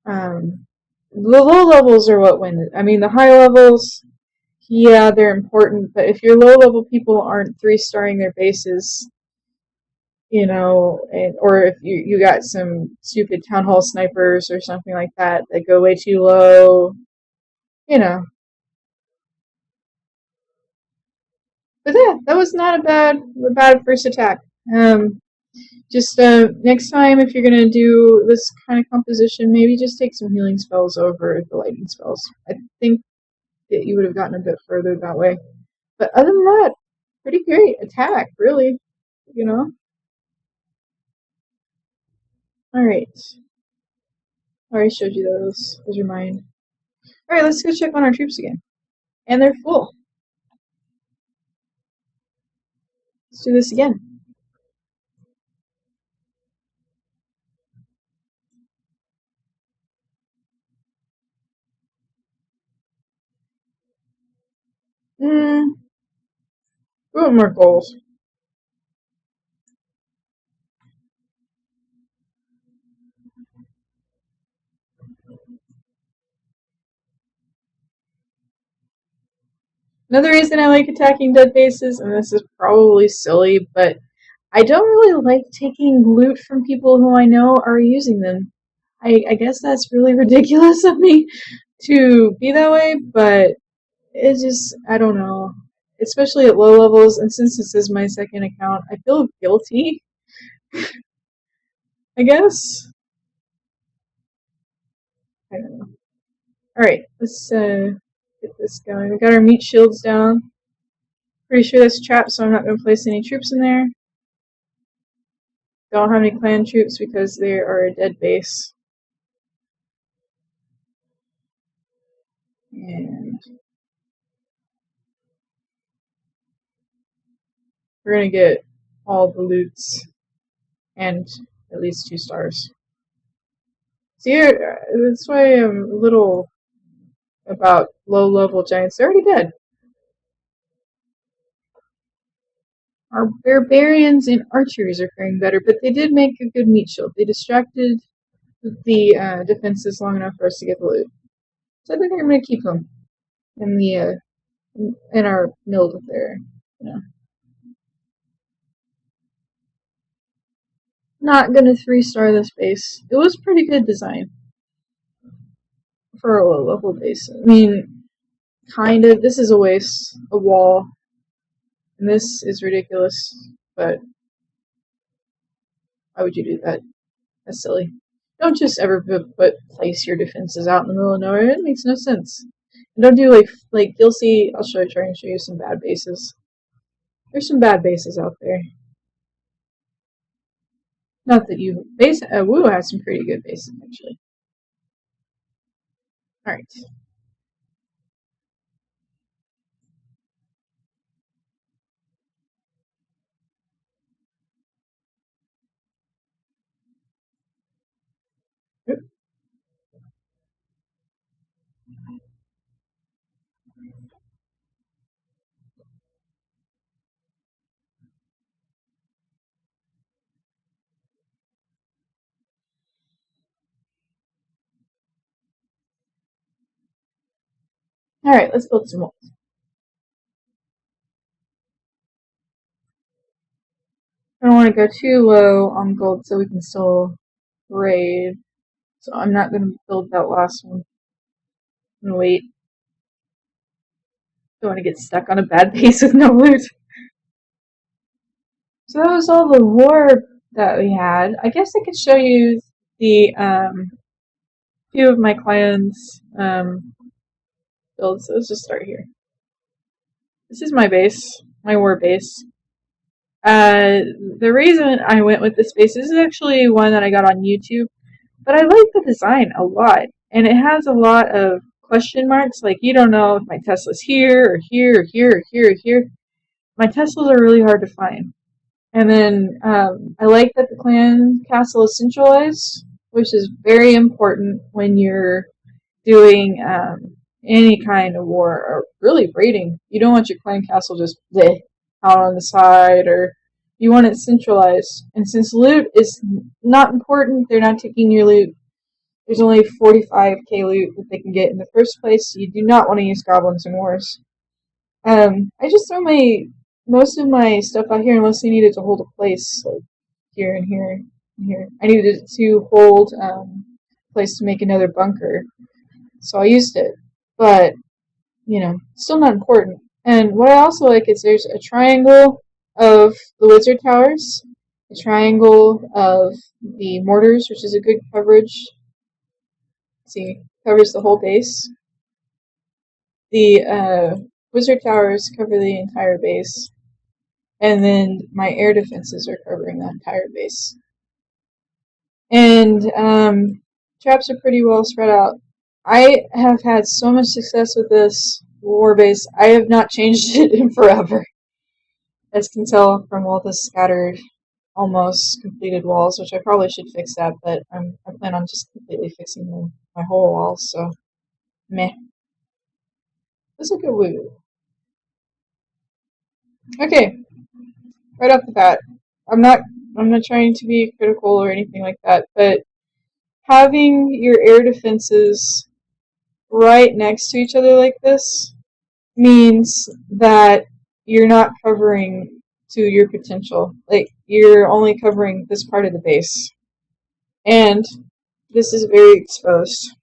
the low levels are what win it. I mean, the high levels, yeah, they're important, but if your low level people aren't 3-starring their bases, or if you got some stupid town hall snipers or something like that that go way too low, you know. But yeah, that was not a bad first attack. Just next time, if you're gonna do this kind of composition, maybe just take some healing spells over the lightning spells. I think that you would have gotten a bit further that way. But other than that, pretty great attack, really. You know. All right. I already showed you those. Those are mine. All right, let's go check on our troops again. And they're full. Let's do this again. We want more goals. Another reason I like attacking dead bases, and this is probably silly, but I don't really like taking loot from people who I know are using them. I guess that's really ridiculous of me to be that way, but it's just, I don't know. Especially at low levels, and since this is my second account, I feel guilty, I guess. I don't know. Alright, let's get this going. We got our meat shields down. Pretty sure that's trapped, so I'm not going to place any troops in there. Don't have any clan troops because they are a dead base. And we're going to get all the loots and at least 2 stars. See, that's why I'm a little about low-level giants. They're already dead. Our barbarians and archers are faring better, but they did make a good meat shield. They distracted the defenses long enough for us to get the loot. So I think I'm going to keep them in the in our mill there. Not going to 3-star this base. It was pretty good design for a low-level base. I mean, kind of. This is a waste, a wall. And this is ridiculous, but why would you do that? That's silly. Don't just ever place your defenses out in the middle of nowhere. It makes no sense. And don't do like you'll see. I'll try and show you some bad bases. There's some bad bases out there. Not that you Wu has some pretty good bases actually. All right. All right. Let's build some walls. I don't want to go too low on gold so we can still raid. So I'm not going to build that last one. I'm going to wait. Don't want to get stuck on a bad base with no loot. So that was all the war that we had. I guess I could show you the few of my clans builds. So let's just start here. This is my base, my war base. The reason I went with this base, this is actually one that I got on YouTube, but I like the design a lot, and it has a lot of question marks, like you don't know if my Tesla's here, or here, or here, or here, or here. My Teslas are really hard to find. And then I like that the clan castle is centralized, which is very important when you're doing any kind of war, or really raiding. You don't want your clan castle just out on the side, or you want it centralized. And since loot is not important, they're not taking your loot. There's only 45k loot that they can get in the first place. You do not want to use goblins in wars. I just throw most of my stuff out here unless I needed to hold a place, like here and here and here. I needed to hold a place to make another bunker, so I used it. But, still not important. And what I also like is there's a triangle of the wizard towers, a triangle of the mortars, which is a good coverage. See, covers the whole base. The wizard towers cover the entire base. And then my air defenses are covering the entire base. And traps are pretty well spread out. I have had so much success with this war base. I have not changed it in forever. As you can tell from all the scattered, almost completed walls, which I probably should fix that, but I plan on just completely fixing my whole walls, so meh. Let's look at Woo. Okay, right off the bat, I'm not trying to be critical or anything like that, but having your air defenses right next to each other like this means that you're not covering to your potential. Like, you're only covering this part of the base. And this is very exposed.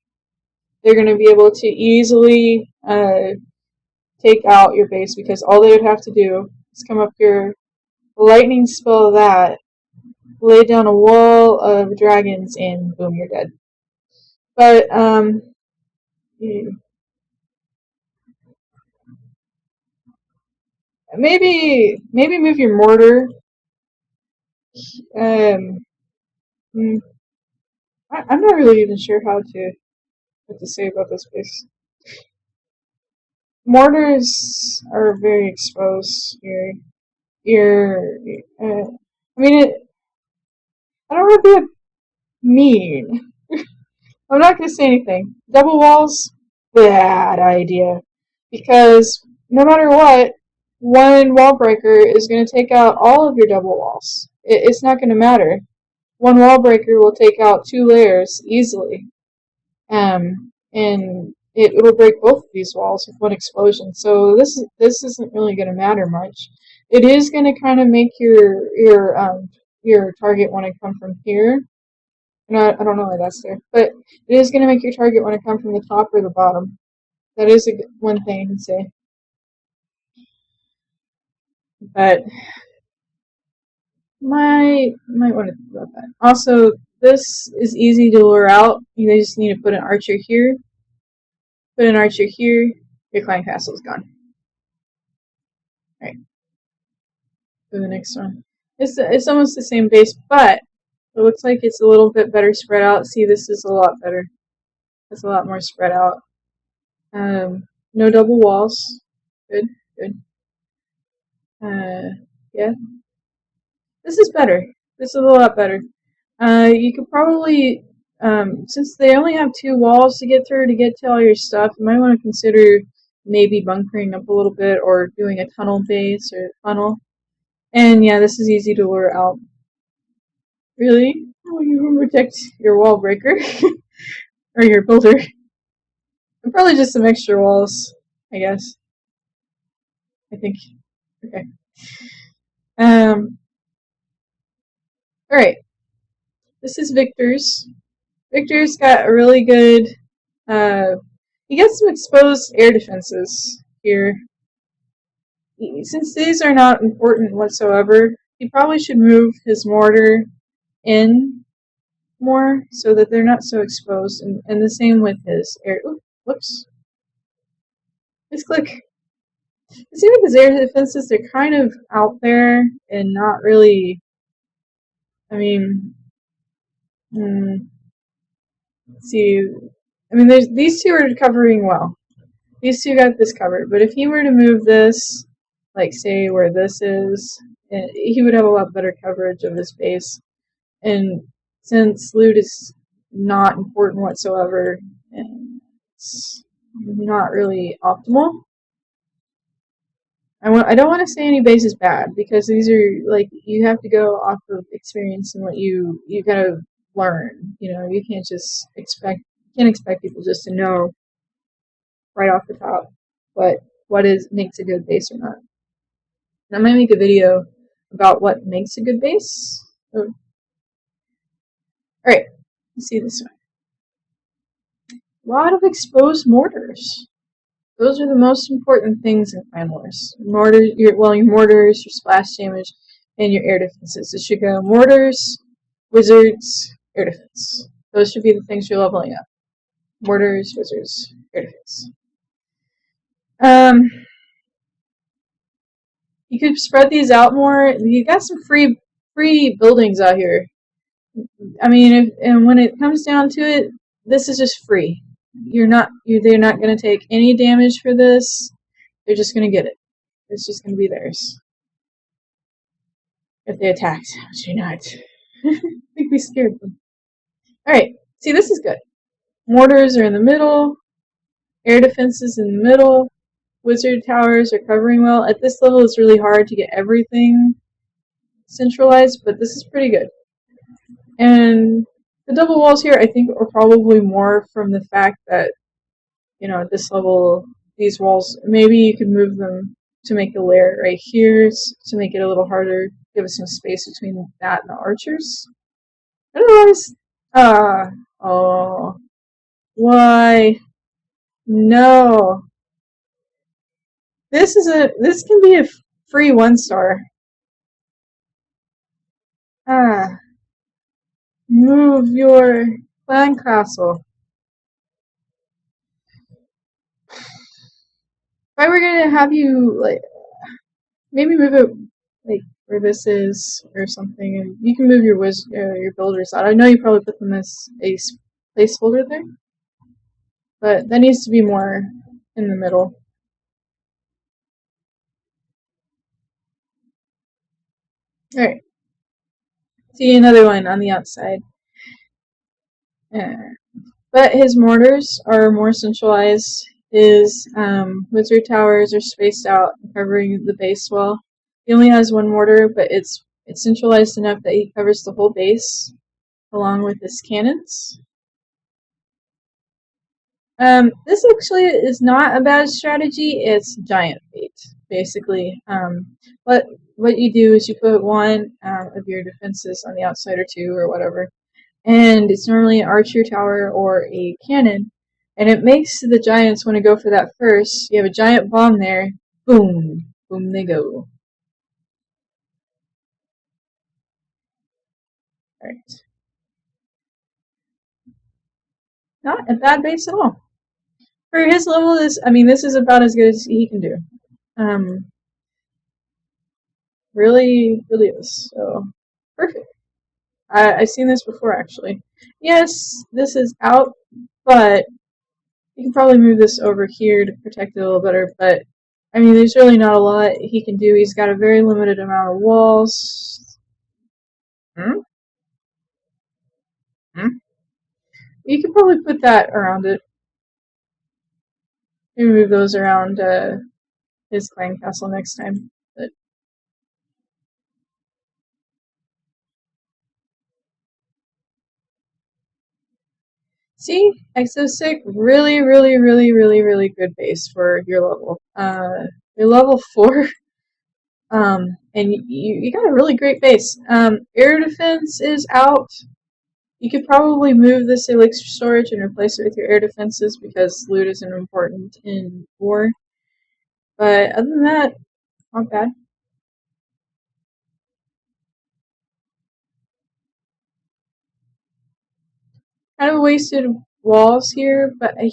They're going to be able to easily take out your base because all they would have to do is come up here, lightning spell that, lay down a wall of dragons, and boom, you're dead. But, maybe move your mortar. I'm not really even sure what to say about this place. Mortars are very exposed here. I mean, I don't want to be mean. I'm not going to say anything. Double walls, bad idea. Because no matter what, one wall breaker is going to take out all of your double walls. It's not going to matter. One wall breaker will take out 2 layers easily. And it'll break both of these walls with one explosion. So this isn't really going to matter much. It is going to kind of make your target want to come from here. And I don't know why that's there, but it is going to make your target want to come from the top or the bottom. That is one thing I can say. but might want to think about that. Also, this is easy to lure out. You just need to put an archer here, put an archer here. Your clan castle is gone. All right, go to the next one. It's almost the same base, but it looks like it's a little bit better spread out. See, this is a lot better. It's a lot more spread out. No double walls. Good, good. Yeah. This is better. This is a lot better. You could probably, since they only have 2 walls to get through to get to all your stuff, you might want to consider maybe bunkering up a little bit or doing a tunnel base or funnel. And yeah, this is easy to lure out. Really? Oh, you can protect your wall breaker or your builder. And probably just some extra walls, I guess. I think. Okay. Alright. This is Victor's. Victor's got a really good, he gets some exposed air defenses here. Since these are not important whatsoever, he probably should move his mortar in more so that they're not so exposed. And the same with his air. Ooh, whoops. Misclick. See, with his air defenses, they're kind of out there and not really. I mean, let's see. I mean, these 2 are covering well. These 2 got this covered, but if he were to move this, like say where this is, he would have a lot better coverage of this base. And since loot is not important whatsoever, and it's not really optimal, I don't want to say any base is bad, because these are, like, you have to go off of experience and what you gotta learn. You know, you can't just expect people just to know right off the top what makes a good base or not. And I might make a video about what makes a good base. Alright, let's see this one. A lot of exposed mortars. Those are the most important things in Clan Wars. Your mortars, your splash damage, and your air defenses. It should go mortars, wizards, air defense. Those should be the things you're leveling up. Mortars, wizards, air defense. You could spread these out more. You got some free buildings out here. I mean, and when it comes down to it, this is just free. They're not going to take any damage for this. They're just going to get it. It's just going to be theirs. If they attacked, which you're not. I think we scared them. Alright, see, this is good. Mortars are in the middle. Air defenses in the middle. Wizard towers are covering well. At this level, it's really hard to get everything centralized, but this is pretty good. And the double walls here, I think, are probably more from the fact that, you know, at this level, these walls, maybe you could move them to make a layer right here to make it a little harder, give us some space between that and the archers. Otherwise, oh, why? No. This can be a free 1-star. Move your clan castle. If I were gonna have you, like, maybe move it, like, where this is or something, and you can move your builders out. I know you probably put them as a placeholder there, but that needs to be more in the middle. Alright. See, another one on the outside. But his mortars are more centralized. His wizard towers are spaced out, covering the base well. He only has 1 mortar, but it's centralized enough that he covers the whole base, along with his cannons. This actually is not a bad strategy. It's giant bait, basically. What you do is you put 1 of your defenses on the outside, or 2 or whatever, and it's normally an archer tower or a cannon, and it makes the giants want to go for that first. You have a giant bomb there, boom, boom they go. Not a bad base at all. For his level, this is about as good as he can do. Um, really, really is. So, perfect. I've seen this before, actually. Yes, this is out, but you can probably move this over here to protect it a little better, but there's really not a lot he can do. He's got a very limited amount of walls. Hmm? Hmm? You could probably put that around it. Maybe move those around his clan castle next time. But see, Exosic, really, really, really, really, really good base for your level. You're level 4, and you got a really great base. Air defense is out. You could probably move this elixir storage and replace it with your air defenses because loot isn't important in war. But other than that, not bad. Kind of wasted walls here, but I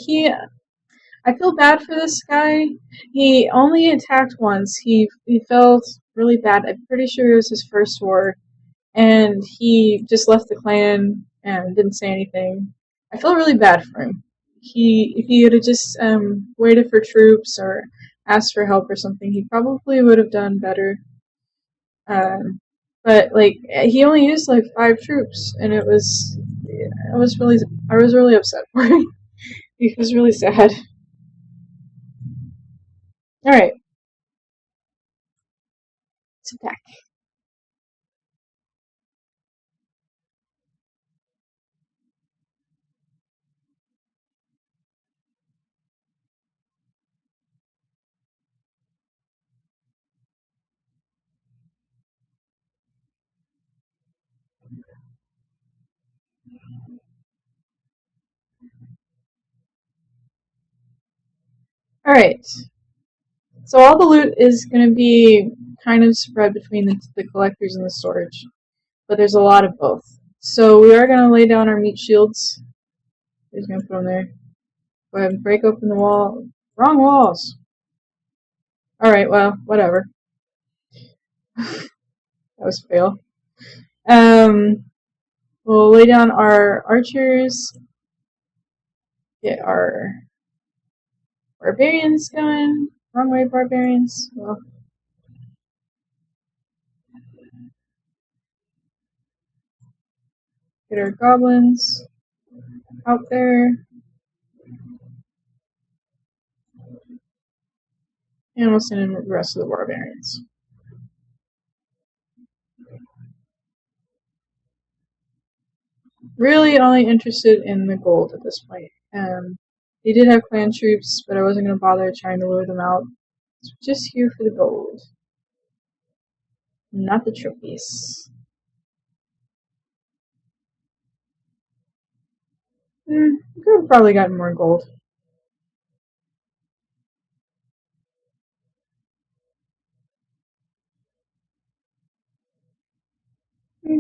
feel bad for this guy. He only attacked once. He felt really bad. I'm pretty sure it was his first war, and he just left the clan and didn't say anything. I feel really bad for him. If he had just waited for troops or asked for help or something, he probably would have done better. Um, but like he only used like 5 troops, and I was really upset for him. He was really sad. All right, let's attack. All right, so all the loot is going to be kind of spread between the collectors and the storage, but there's a lot of both. So we are going to lay down our meat shields. Just going to put them there. Go ahead and break open the wall. Wrong walls. All right, well, whatever. That was a fail. Um, we'll lay down our archers. Get our barbarians going. Wrong way, barbarians. Well, get our goblins out there. And we'll send in the rest of the barbarians. Really only interested in the gold at this point. They did have clan troops, but I wasn't going to bother trying to lure them out. So just here for the gold. Not the trophies. Could have probably gotten more gold.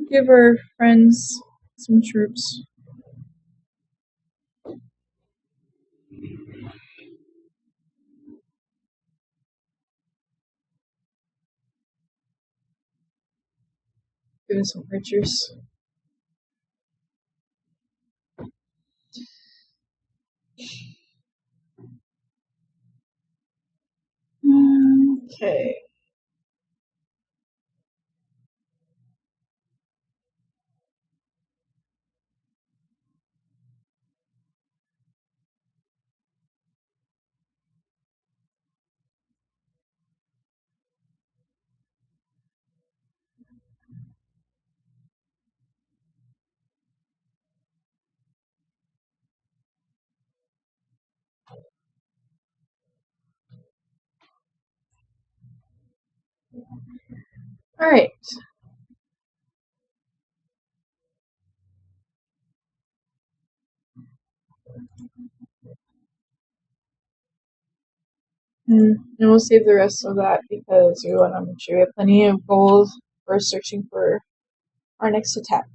Give our friends some troops. Give them some archers. Okay. Alright. And we'll save the rest of that because we want to make sure we have plenty of gold for searching for our next attack.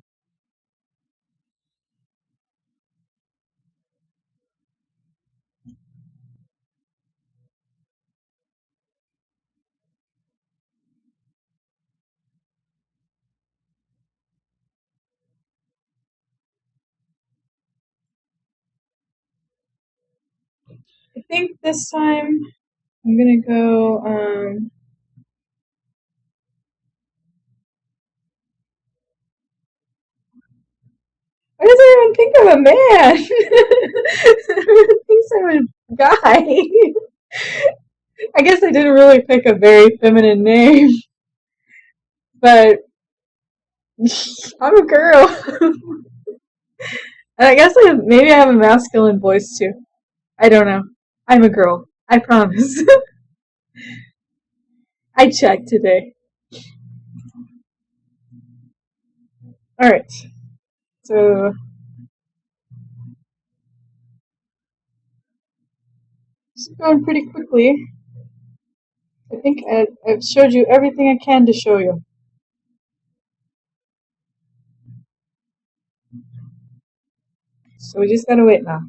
I think this time I'm gonna go, why does everyone think I'm a man? Everyone thinks I'm a guy. I guess I didn't really pick a very feminine name, but I'm a girl. And I guess maybe I have a masculine voice too. I don't know. I'm a girl. I promise. I checked today. Alright, so just going pretty quickly. I think I've showed you everything I can to show you. So we just gotta wait now.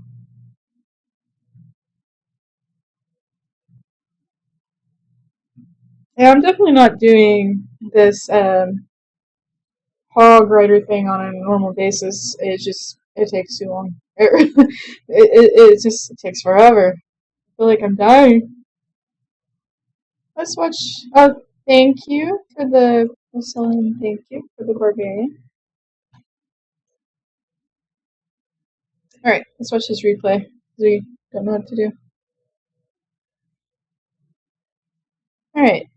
Yeah, I'm definitely not doing this hog rider thing on a normal basis. It takes too long. It takes forever. I feel like I'm dying. Let's watch. Oh, thank you for the selling. Thank you for the barbarian. All right, let's watch this replay. We don't know what to do. All right.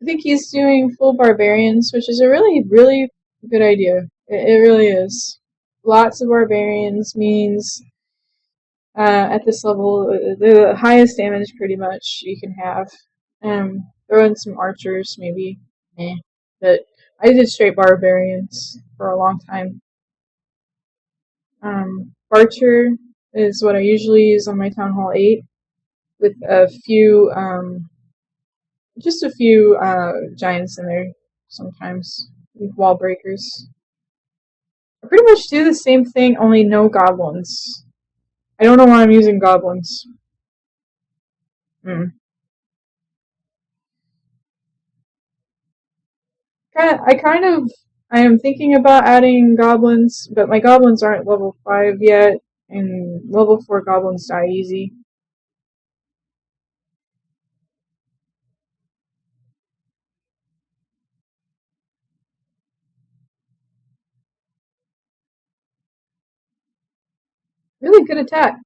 I think he's doing full barbarians, which is a really, really good idea. It really is. Lots of barbarians means at this level the highest damage pretty much you can have. Throw in some archers maybe, but I did straight barbarians for a long time. Archer is what I usually use on my Town Hall 8 with a few just a few giants in there sometimes with wall breakers. I pretty much do the same thing, only no goblins. I don't know why I'm using goblins. Hmm. I am thinking about adding goblins, but my goblins aren't level 5 yet, and level 4 goblins die easy. Really good attack.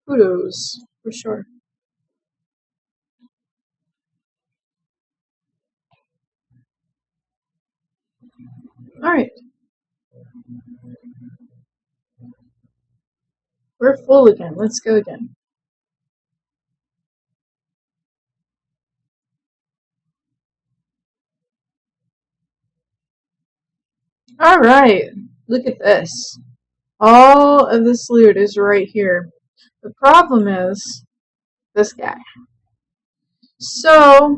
Kudos, for sure. Alright, we're full again. Let's go again. Alright, look at this. All of this loot is right here. The problem is this guy. So,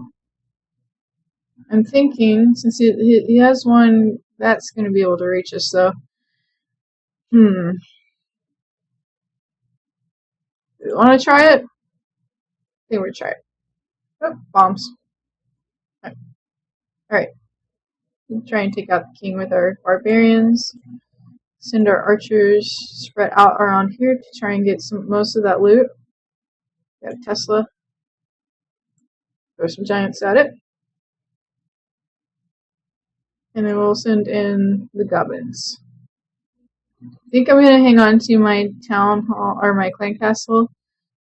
I'm thinking, since he has one, that's going to be able to reach us, though. Hmm. Want to try it? I think we're try it. Oh, bombs. Alright. We'll try and take out the king with our barbarians. Send our archers spread out around here to try and get most of that loot. Got a Tesla. Throw some giants at it. And then we'll send in the goblins. I think I'm going to hang on to my town hall or my clan castle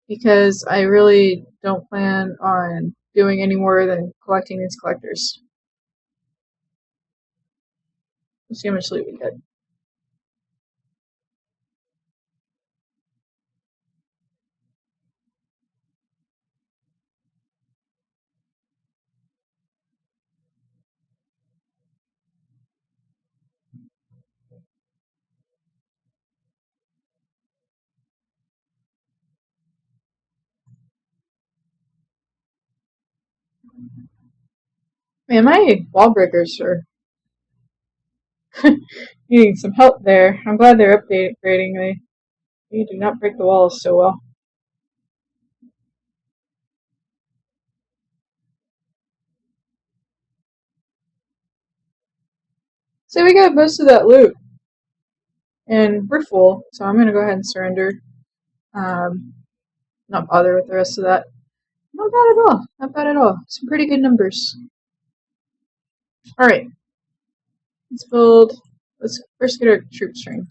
because I really don't plan on doing any more than collecting these collectors. Let's see how much loot we get. Man, my wall breakers are needing some help there. I'm glad they're upgrading. They do not break the walls so well. So we got most of that loot, and we're full, so I'm gonna go ahead and surrender. Um, not bother with the rest of that. Not bad at all. Not bad at all. Some pretty good numbers. Alright, let's build. Let's first get our troops trained.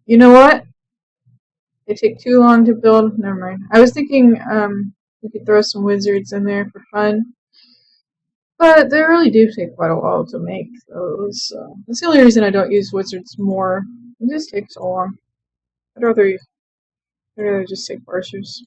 You know what? They take too long to build. Never mind. I was thinking we could throw some wizards in there for fun. But they really do take quite a while to make those. That's the only reason I don't use wizards more. It just takes so long. I'd rather just take archers.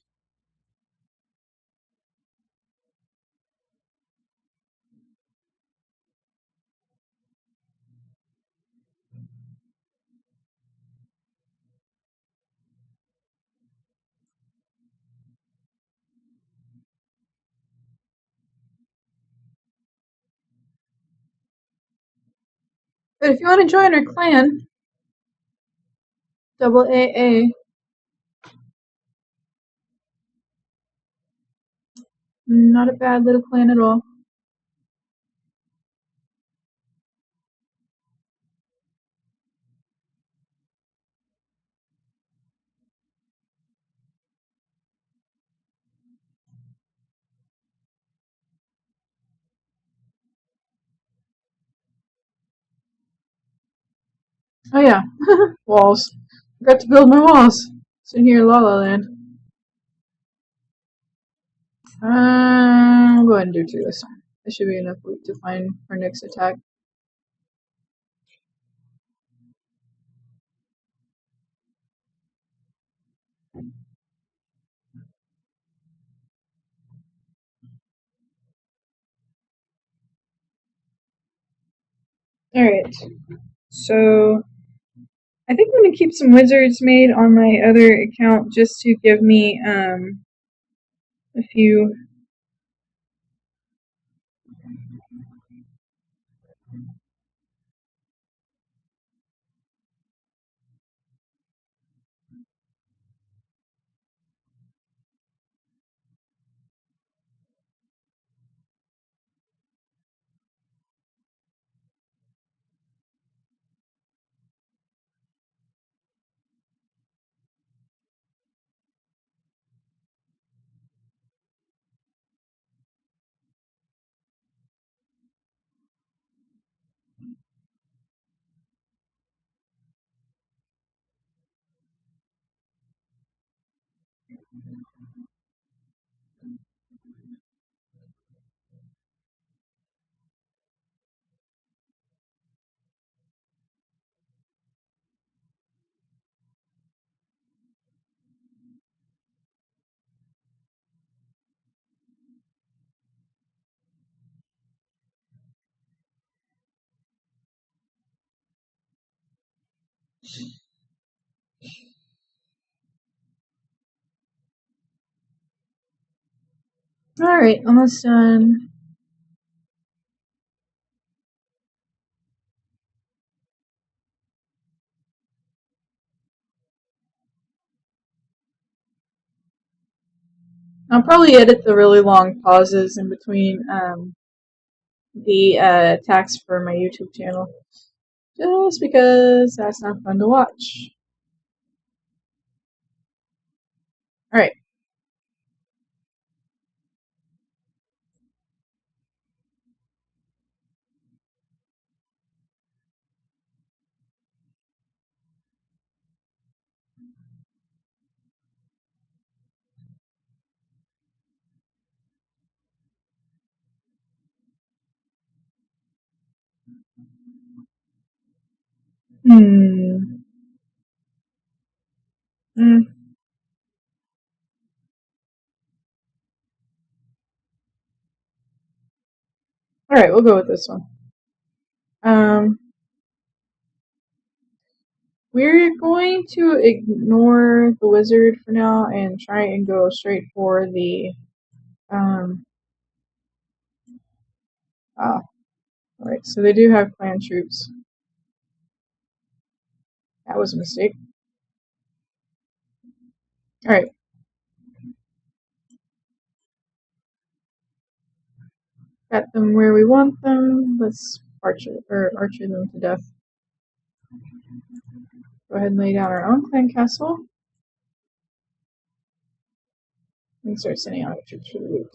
But if you want to join our clan, double AA, not a bad little clan at all. Oh yeah, walls. I got to build my walls. It's in here, La La Land. We'll go ahead and do 2 this time. That should be enough loot to find our next attack. Alright, so I think I'm going to keep some wizards made on my other account just to give me a few. Alright, almost done. I'll probably edit the really long pauses in between the attacks for my YouTube channel. Just because that's not fun to watch. Alright. Hmm. Mm. Alright, we'll go with this one. Um, we're going to ignore the wizard for now and try and go straight for the alright, so they do have clan troops. That was a mistake. Alright. Got them where we want them. Let's archer them to death. Go ahead and lay down our own clan castle. And start sending out troops for the loot.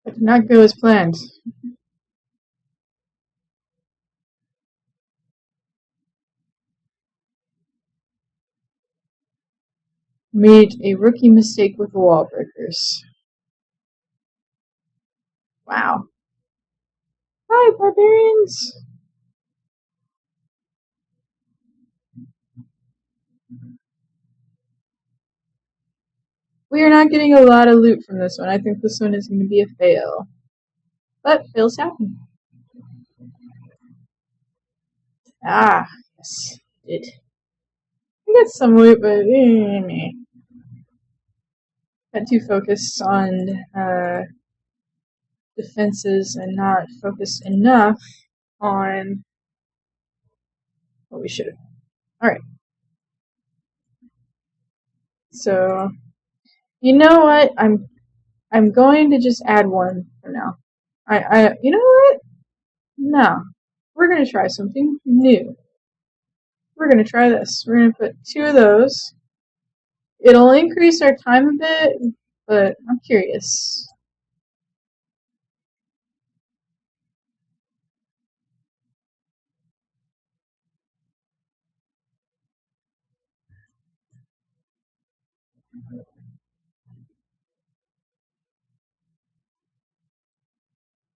That did not go as planned. Made a rookie mistake with the wall breakers. Wow. Hi, barbarians! We are not getting a lot of loot from this one. I think this one is going to be a fail. But fails happen. Ah, yes, did. We got some loot, but got too focused on defenses and not focused enough on what we should have. Alright. So, you know what? I'm going to just add one for now. You know what? No. We're going to try something new. We're going to try this. We're going to put 2 of those. It'll increase our time a bit, but I'm curious.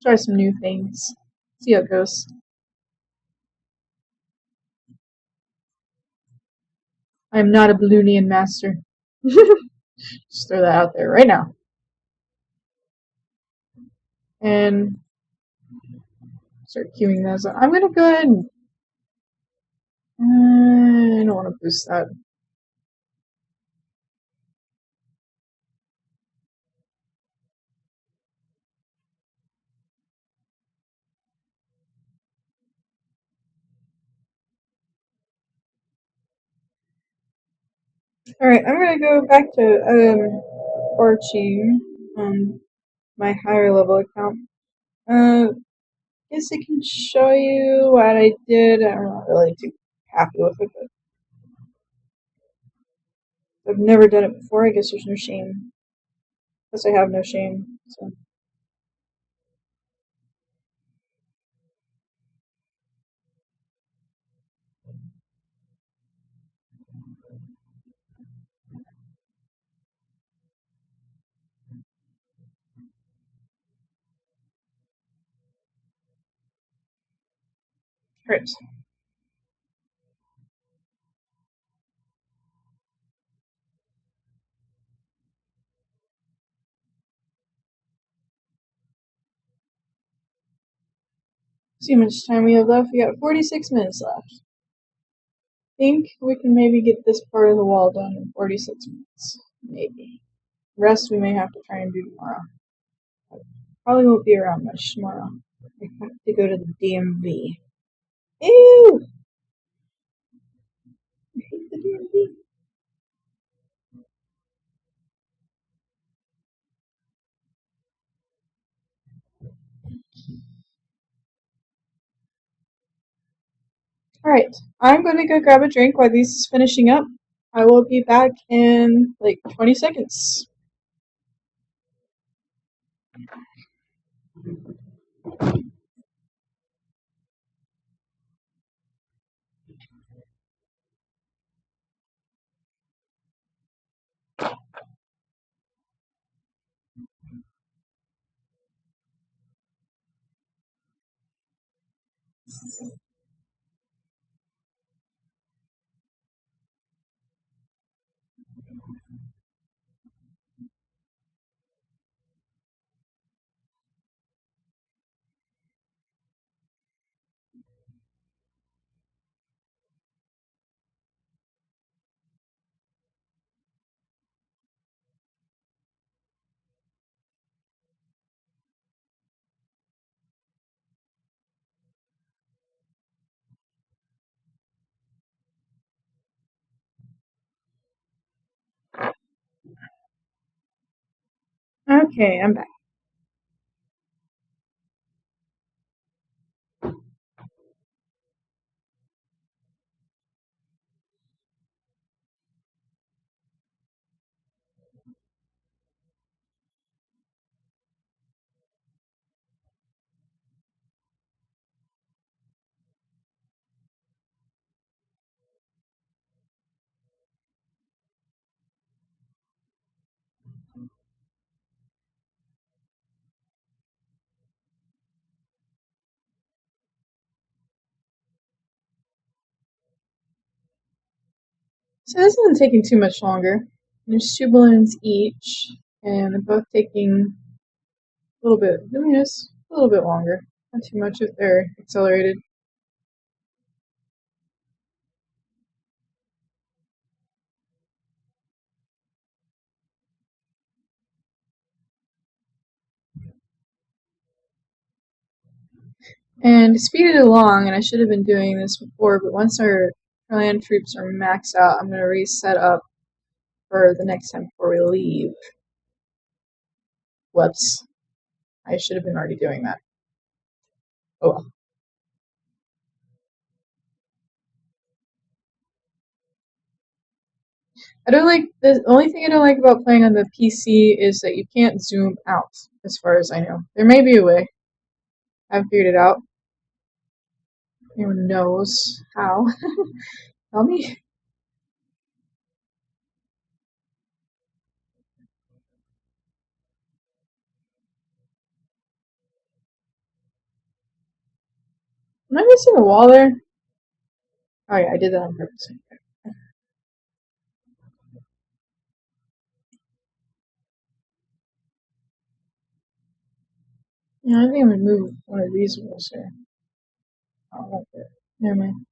Try some new things. See how it goes. I am not a Balloonian master. Just throw that out there right now. And start queuing those up. I'm gonna go ahead and I don't want to boost that. Alright, I'm gonna go back to Archie on my higher level account. Guess I can show you what I did. I'm not really too happy with it, but I've never done it before. I guess there's no shame. Guess I have no shame. So. Right. See how much time we have left. We got 46 minutes left. Think we can maybe get this part of the wall done in 46 minutes. Maybe. The rest we may have to try and do tomorrow. Probably won't be around much tomorrow. I have to go to the DMV. Ew! I hate the DMV. Alright, I'm gonna go grab a drink while this is finishing up. I will be back in like 20 seconds. Okay, I'm back. So this isn't taking too much longer. There's 2 balloons each, and they're both taking a little bit, just a little bit longer. Not too much if they're accelerated. And to speed it along, and I should have been doing this before, but once our land troops are maxed out, I'm going to reset up for the next time before we leave. Whoops. I should have been already doing that. Oh well. I don't like the only thing I don't like about playing on the PC is that you can't zoom out, as far as I know. There may be a way. I haven't figured it out. Anyone knows how? Tell me. Am I missing a wall there? Oh yeah, I did that on purpose. Yeah, I think I'm gonna move one of these walls here. Oh, like that. Never mind.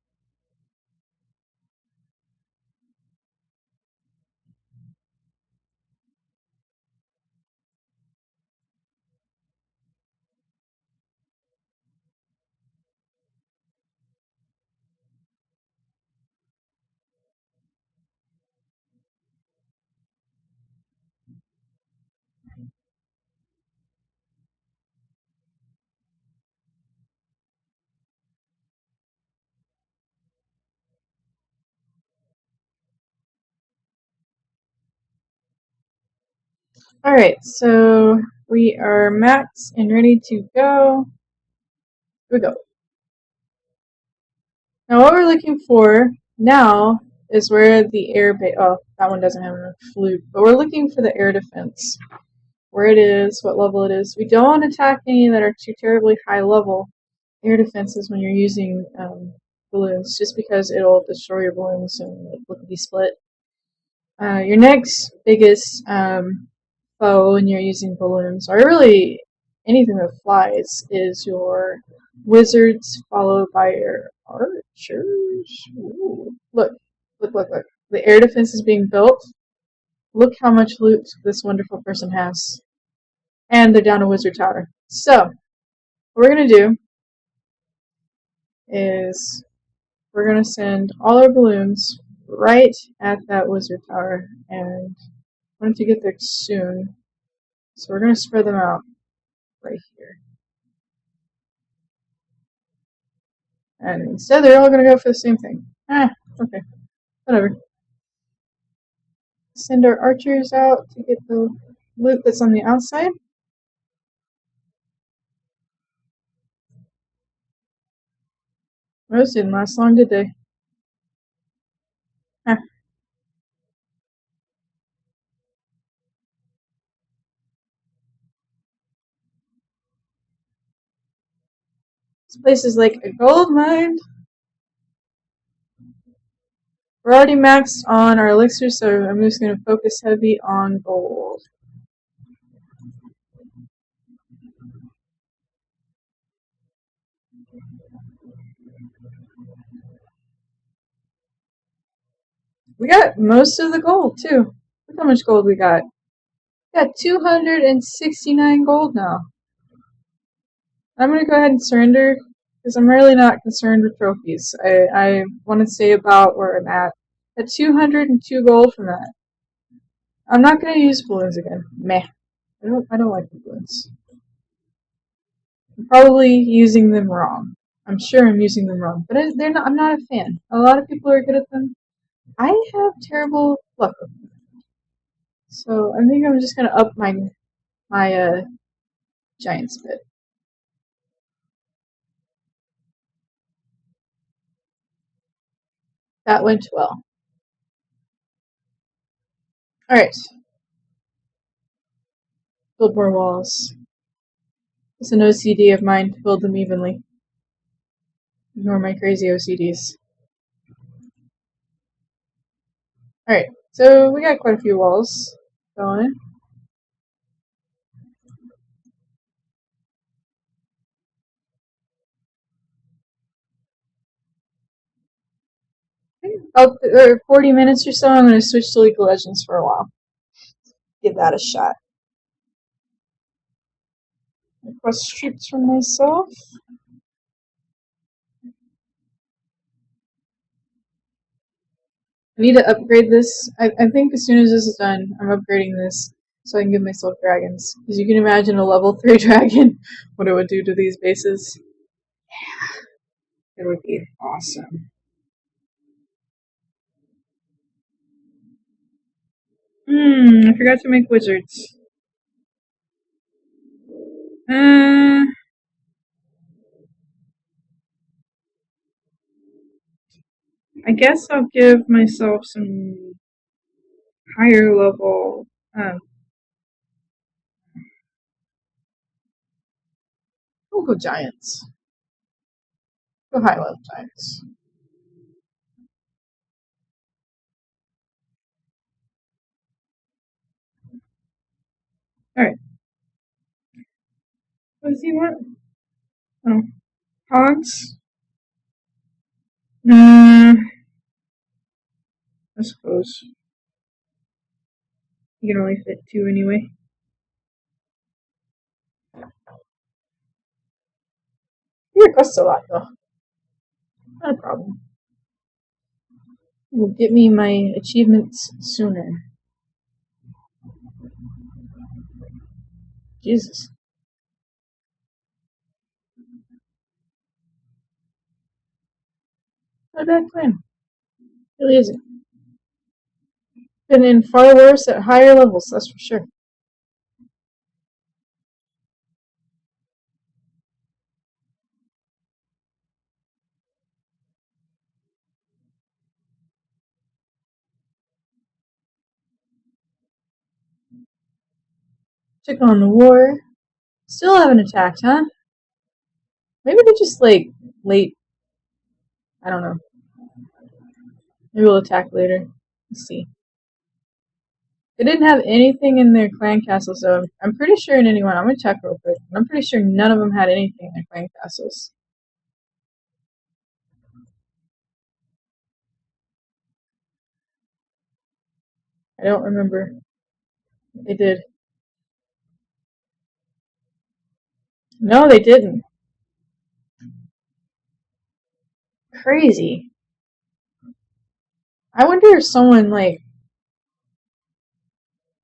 Alright, so we are maxed and ready to go. Here we go. Now what we're looking for now is where the air base. Oh, that one doesn't have enough flute, but we're looking for the air defense. Where it is, what level it is. We don't want to attack any that are too terribly high level air defenses when you're using balloons, just because it'll destroy your balloons and like lickety split. Your next biggest foe when you're using balloons, or really anything that flies, is your wizards, followed by your archers. Ooh. Look, look, look, look. The air defense is being built. Look how much loot this wonderful person has. And they're down a wizard tower. So, what we're going to do is we're going to send all our balloons right at that wizard tower, and I want to get there soon. So we're going to spread them out right here. And instead they're all going to go for the same thing. Okay. Whatever. Send our archers out to get the loot that's on the outside. Those didn't last long, did they? This place is like a gold mine. We're already maxed on our elixir, so I'm just going to focus heavy on gold. We got most of the gold, too. Look how much gold we got. We got 269 gold now. I'm going to go ahead and surrender, because I'm really not concerned with trophies. I want to stay about where I'm at. At 202 gold from that. I'm not going to use balloons again. Meh. I don't like the ones. I'm probably using them wrong. I'm sure I'm using them wrong, but they're not. I'm not a fan. A lot of people are good at them. I have terrible luck with them. So I think I'm just gonna up my giant spit. That went well. All right, build more walls. It's an OCD of mine to build them evenly. Ignore my crazy OCDs. All right, so we got quite a few walls going. About 40 minutes or so, I'm going to switch to League of Legends for a while. Give that a shot. Request troops from myself. I need to upgrade this. I think as soon as this is done, I'm upgrading this so I can give myself dragons. Because you can imagine a level 3 dragon, what it would do to these bases. It would be awesome. I forgot to make wizards. I guess I'll give myself some higher level. We'll go giants. Go high level giants. Alright. What does he want? Oh. Hogs? I suppose. You can only fit 2 anyway. It costs a lot though. Not a problem. It will get me my achievements sooner. Jesus. Not a bad plan. Really isn't. Been in far worse at higher levels, that's for sure. Took on the war. Still haven't attacked, huh? Maybe they're just like late. I don't know. Maybe we'll attack later. Let's see. They didn't have anything in their clan castle, so I'm pretty sure in anyone. I'm gonna check real quick. I'm pretty sure none of them had anything in their clan castles. I don't remember. They did. No, they didn't. Crazy. I wonder if someone like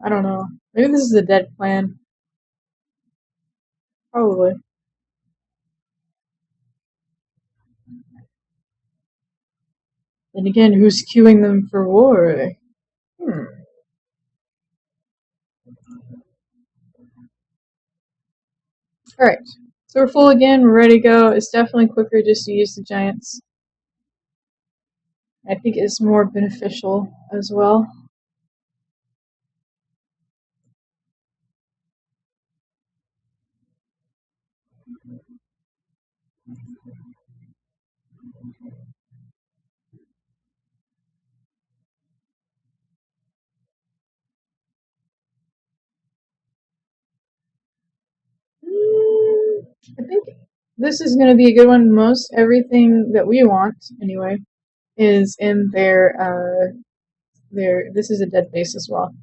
I don't know. Maybe this is a dead plan. Probably. Then again, who's queuing them for war? Hmm. Alright. So we're full again, we're ready to go. It's definitely quicker just to use the giants. I think it's more beneficial as well. I think this is going to be a good one. Most everything that we want, anyway, is in their. This is a dead base as well.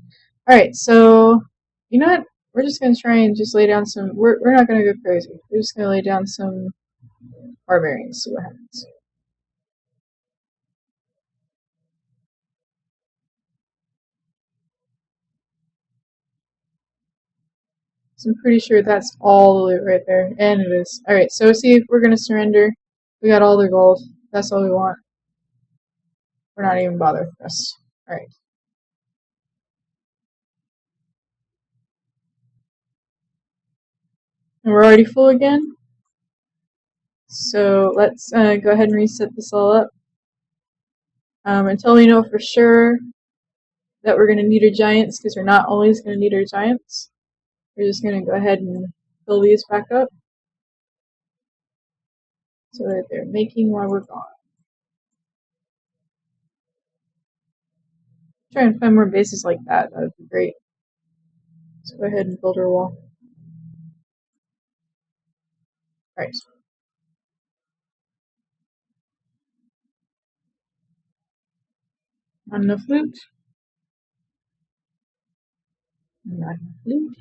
All right, so you know what? We're just gonna try and just lay down some. We're not gonna go crazy. We're just gonna lay down some barbarians. See what happens. So I'm pretty sure that's all the loot right there. And it is. Alright, so see if we're gonna surrender. We got all the gold. That's all we want. We're not even bothered with this. Alright. And we're already full again. So let's go ahead and reset this all up. Until we know for sure that we're going to need our giants, because we're not always going to need our giants. We're just going to go ahead and fill these back up so that they're making while we're gone. Try and find more bases like that. That would be great. Let's go ahead and build our wall. Alright. Not enough loot. Not enough loot.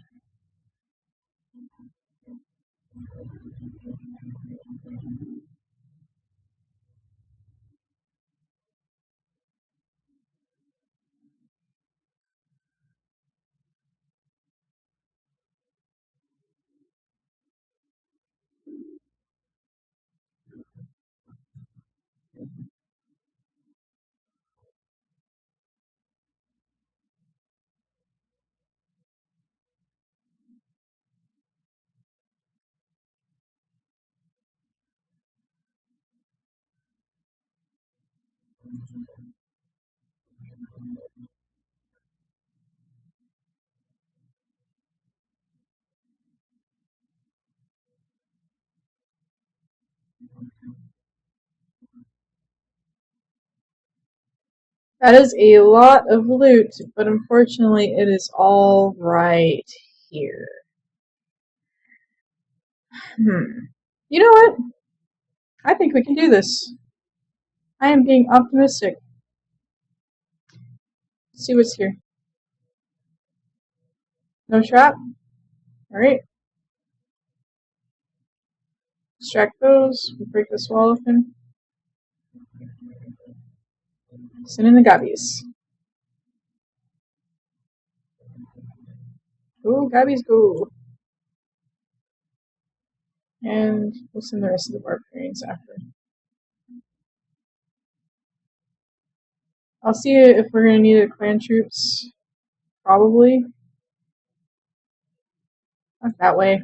That is a lot of loot, but unfortunately it is all right here. You know what? I think we can do this. I am being optimistic. Let's see what's here. No trap? Alright. Extract those. We'll break this wall open. Send in the gobbies. Go, gobbies, go. And we'll send the rest of the barbarians after. I'll see if we're going to need a clan troops. Probably. Not that way.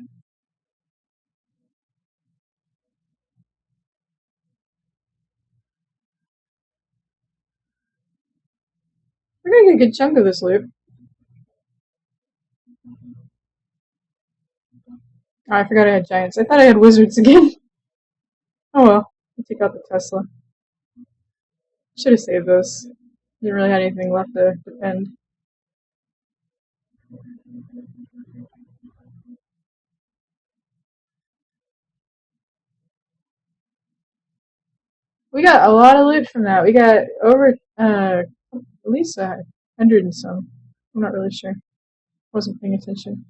We're going to get a good chunk of this loot. Oh, I forgot I had giants. I thought I had wizards again. Oh well. I'll take out the Tesla. Should have saved those. Didn't really have anything left to defend. We got a lot of loot from that. We got over at least 100 and some. I'm not really sure. Wasn't paying attention.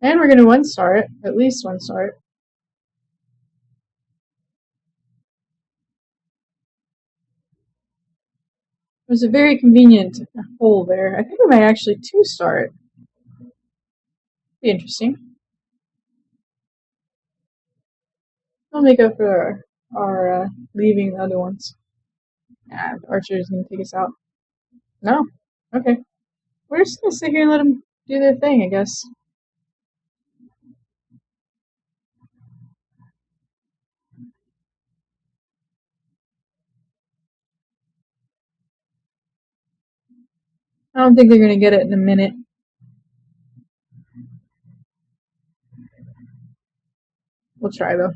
And we're gonna one star it. At least one star it. There's a very convenient hole there. I think we might actually two star it. Be interesting. We'll make up for our leaving the other ones. Nah, the archer is gonna take us out. No? Okay. We're just gonna sit here and let them do their thing, I guess. I don't think they're gonna get it in a minute. We'll try though.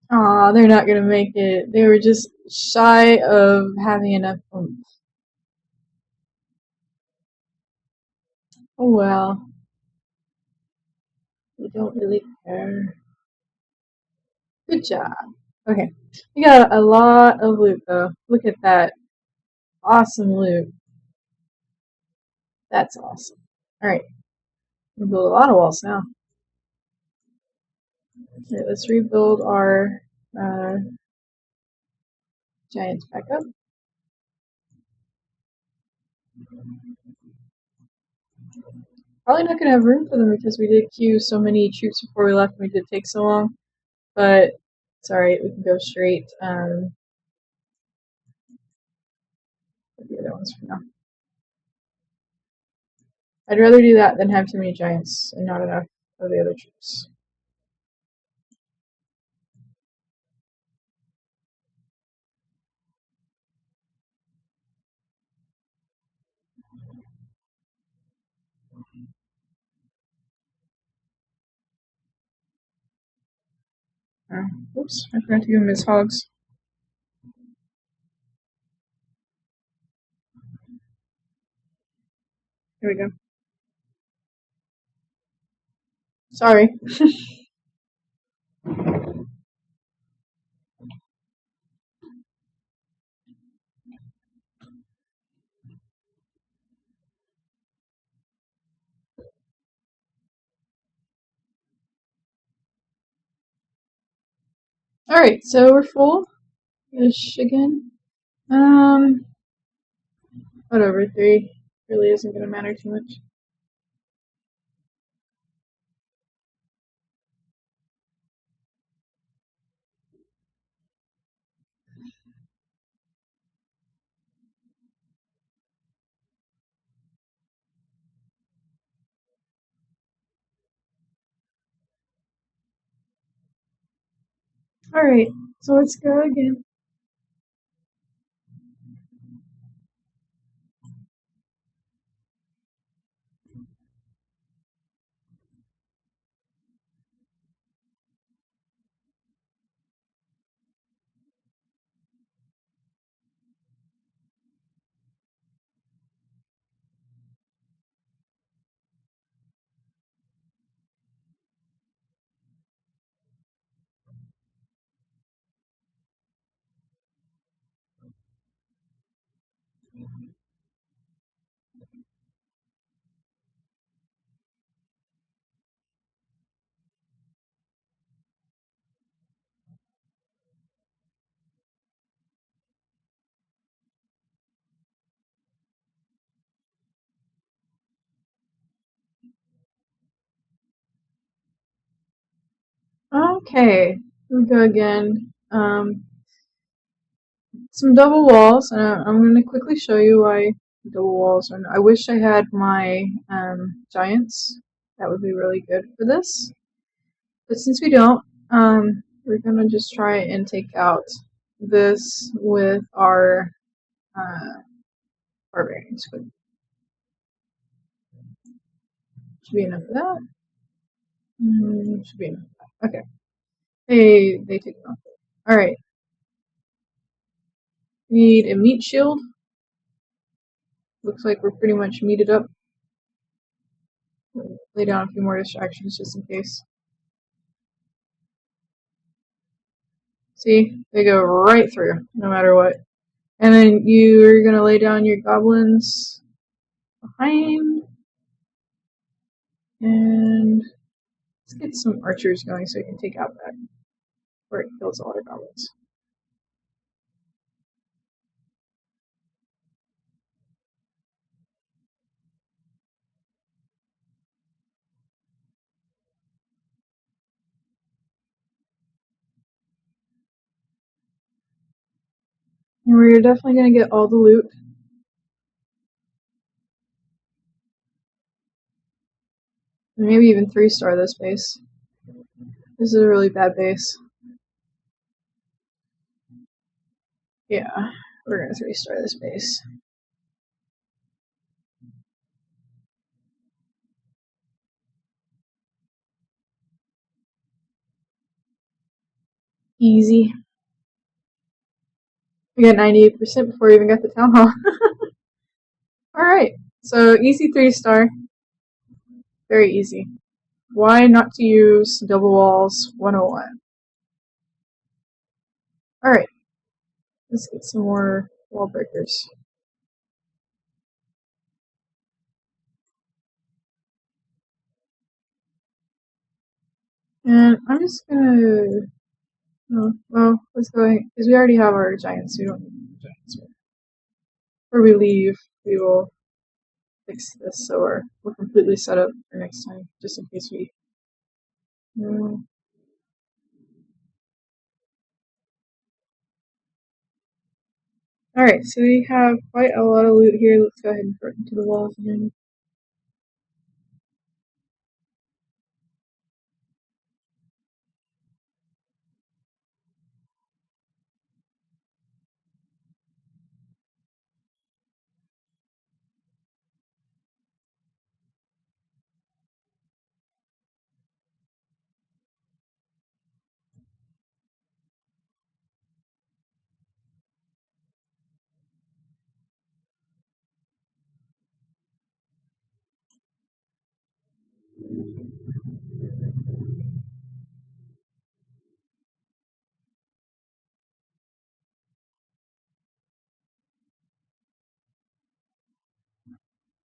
Aw, they're not gonna make it. They were just shy of having enough oomph. Oh well, we don't really care. Good job. Okay, we got a lot of loot though. Look at that. Awesome loot. That's awesome. Alright, we build a lot of walls now. Okay, let's rebuild our uh, giants back up. Probably not going to have room for them because we did queue so many troops before we left and we did take so long. But it's alright, we can go straight with the other ones for now. I'd rather do that than have too many giants and not enough of the other troops. Oops, I forgot to give him his hogs. Here we go. Sorry. Alright, so we're full-ish again. Whatever, 3 really isn't going to matter too much. Alright, so let's go again. Okay, here we go again. Some double walls, and I'm going to quickly show you why double walls are. I wish I had my giants. That would be really good for this. But since we don't, we're going to just try and take out this with our barbarians. Should be enough of that. Should be enough of that. Okay. They take it off. Alright. Need a meat shield. Looks like we're pretty much meated up. Lay down a few more distractions just in case. See, they go right through, no matter what. And then you're gonna lay down your goblins behind. And let's get some archers going so we can take out that where it kills all our goblins. And we're definitely gonna get all the loot. And maybe even 3-star this base. This is a really bad base. Yeah, we're gonna 3-star this base. Easy. We got 98% before we even got the town hall. Alright, so easy 3-star. Very easy. Why not to use double walls 101? Alright, let's get some more wall breakers. And I'm just gonna... Oh, well, let's go ahead, because we already have our giants, so we don't need giants. Before we leave, we will fix this so we're completely set up for next time, just in case we... Alright, so we have quite a lot of loot here. Let's go ahead and put it into the walls again.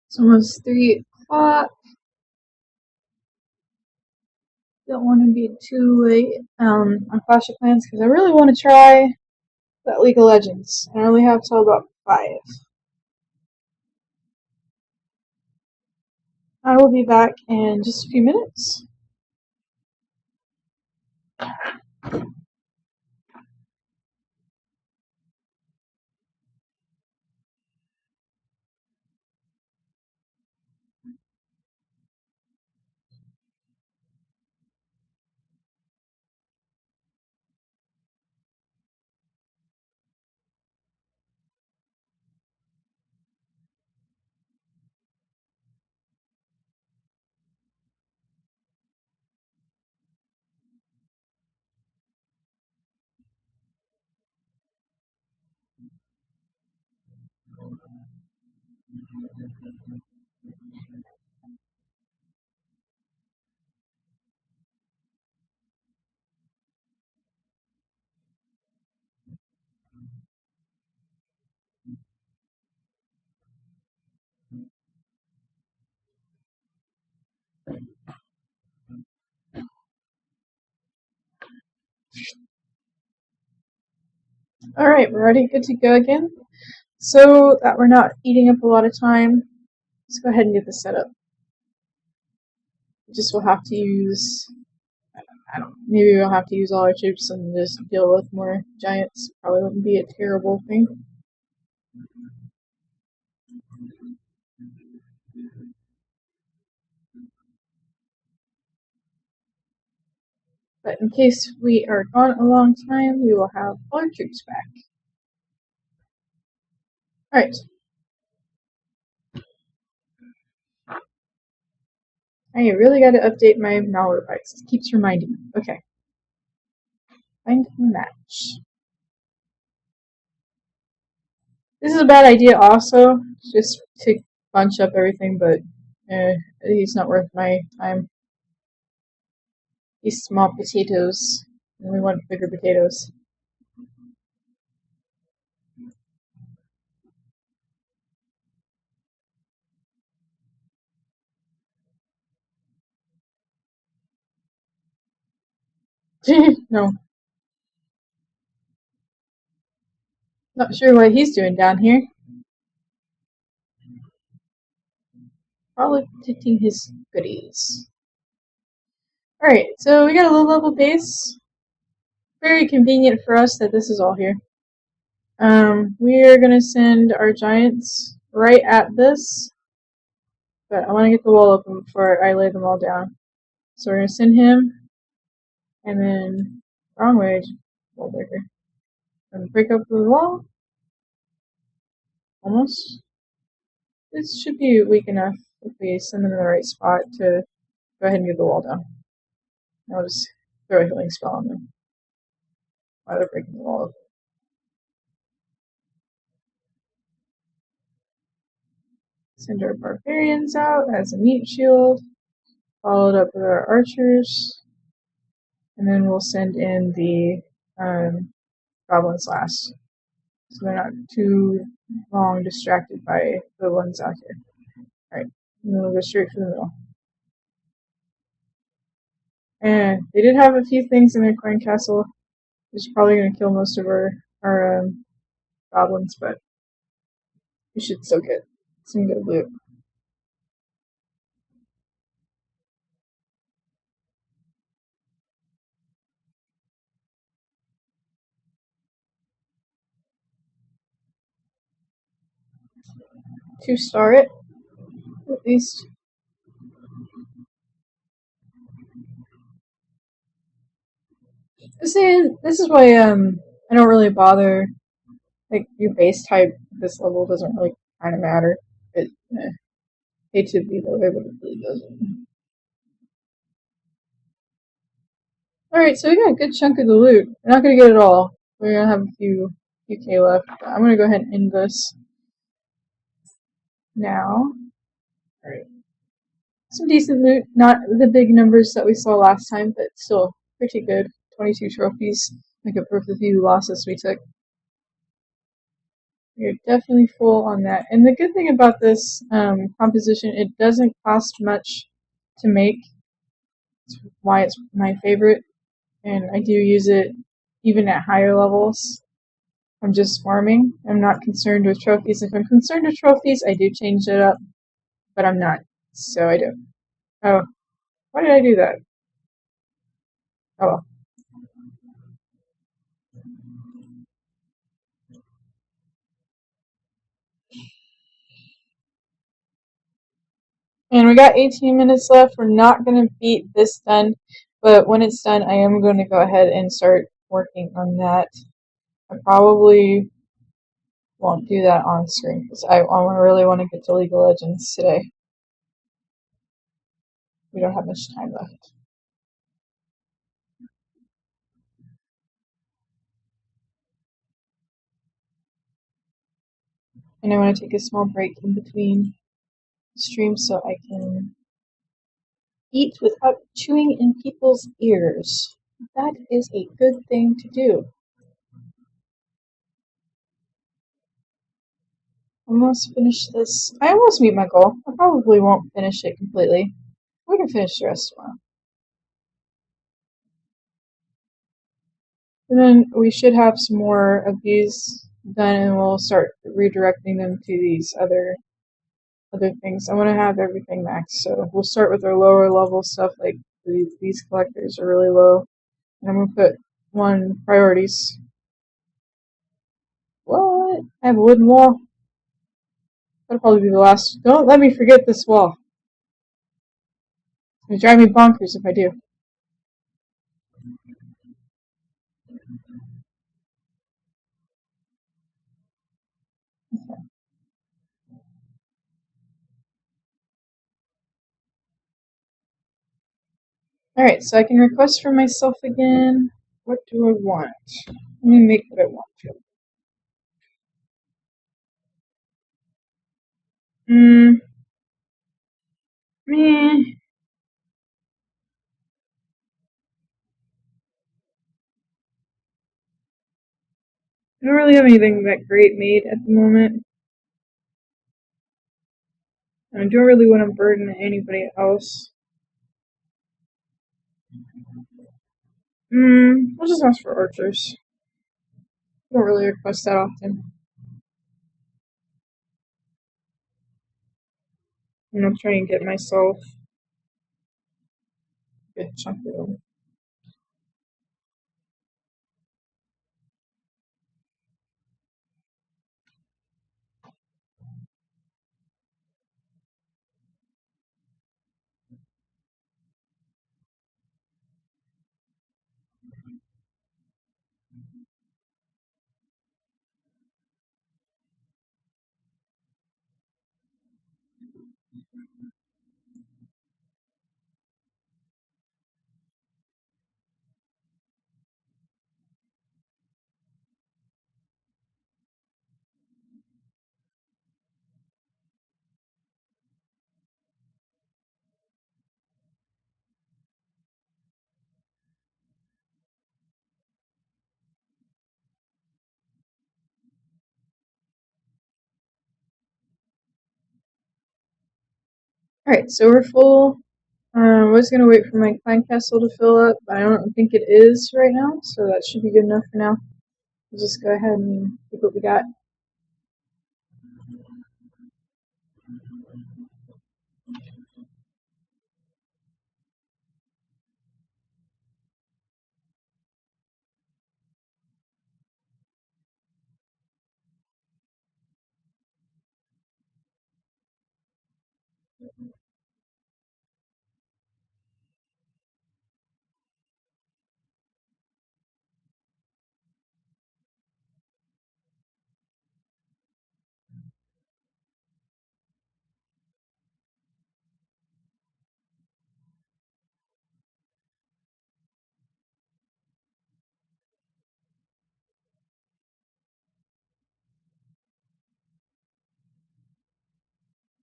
It's almost 3 o'clock. Don't want to be too late on Clash of Clans because I really want to try that League of Legends. I only have till about 5. I will be back in just a few minutes. Alright, we're already good to go again. So that we're not eating up a lot of time, let's go ahead and get this set up. We just will have to use... I don't know, maybe we'll have to use all our troops and just deal with more giants. Probably wouldn't be a terrible thing. But in case we are gone a long time, we will have all our troops back. Alright. I really gotta update my Malwarebytes. It keeps reminding me. Okay. Find a match. This is a bad idea also, just to bunch up everything, but he's not worth my time. These small potatoes, and we want bigger potatoes. No. Not sure what he's doing down here. Probably protecting his goodies. Alright, so we got a low level base. Very convenient for us that this is all here. We are gonna send our giants right at this. But I want to get the wall open before I lay them all down. So we're gonna send him, and then wrong way, wall breaker. And break up the wall. Almost. This should be weak enough if we send them in the right spot to go ahead and get the wall down. I'll just throw a healing spell on them. Why they're breaking the wall. Send our barbarians out as a meat shield, followed up with our archers, and then we'll send in the goblins last, so they're not too long distracted by the ones out here. Alright, and then we'll go straight for the middle. And they did have a few things in their coin castle, which is probably going to kill most of our goblins, but we should still get some good loot. To start it, at least. This is why I don't really bother. Like your base type this level doesn't really kind of matter. It hate to be the way, but it really doesn't. All right, so we got a good chunk of the loot. We're not gonna get it all. We're gonna have a few K left. I'm gonna go ahead and end this now. All right, some decent loot. Not the big numbers that we saw last time, but still pretty good. 22 trophies. Make up for the few losses we took. You're definitely full on that. And the good thing about this composition, it doesn't cost much to make. That's why it's my favorite. And I do use it even at higher levels. I'm just farming. I'm not concerned with trophies. If I'm concerned with trophies, I do change it up. But I'm not. So I don't. Oh, why did I do that? Oh well. And we got 18 minutes left. We're not going to beat this done, but when it's done, I am going to go ahead and start working on that. I probably won't do that on screen because I really want to get to League of Legends today. We don't have much time left. And I want to take a small break in between streams so I can eat without chewing in people's ears. That is a good thing to do. Almost finished this. I almost meet my goal. I probably won't finish it completely. We can finish the rest tomorrow. And then we should have some more of these done and we'll start redirecting them to these other things. I want to have everything maxed, so we'll start with our lower level stuff, like these collectors are really low. And I'm going to put one priorities. What? I have a wooden wall? That'll probably be the last. Don't let me forget this wall. It's going to drive me bonkers if I do. Alright, so I can request for myself again. What do I want? Let me make what I want to. Meh. I don't really have anything that great made at the moment. And I don't really want to burden anybody else. I'll just ask for archers. I don't really request that often. And I'm trying to get myself a good chunk of them. Alright, so we're full. I was gonna wait for my clan castle to fill up, but I don't think it is right now, so that should be good enough for now. We'll just go ahead and take what we got.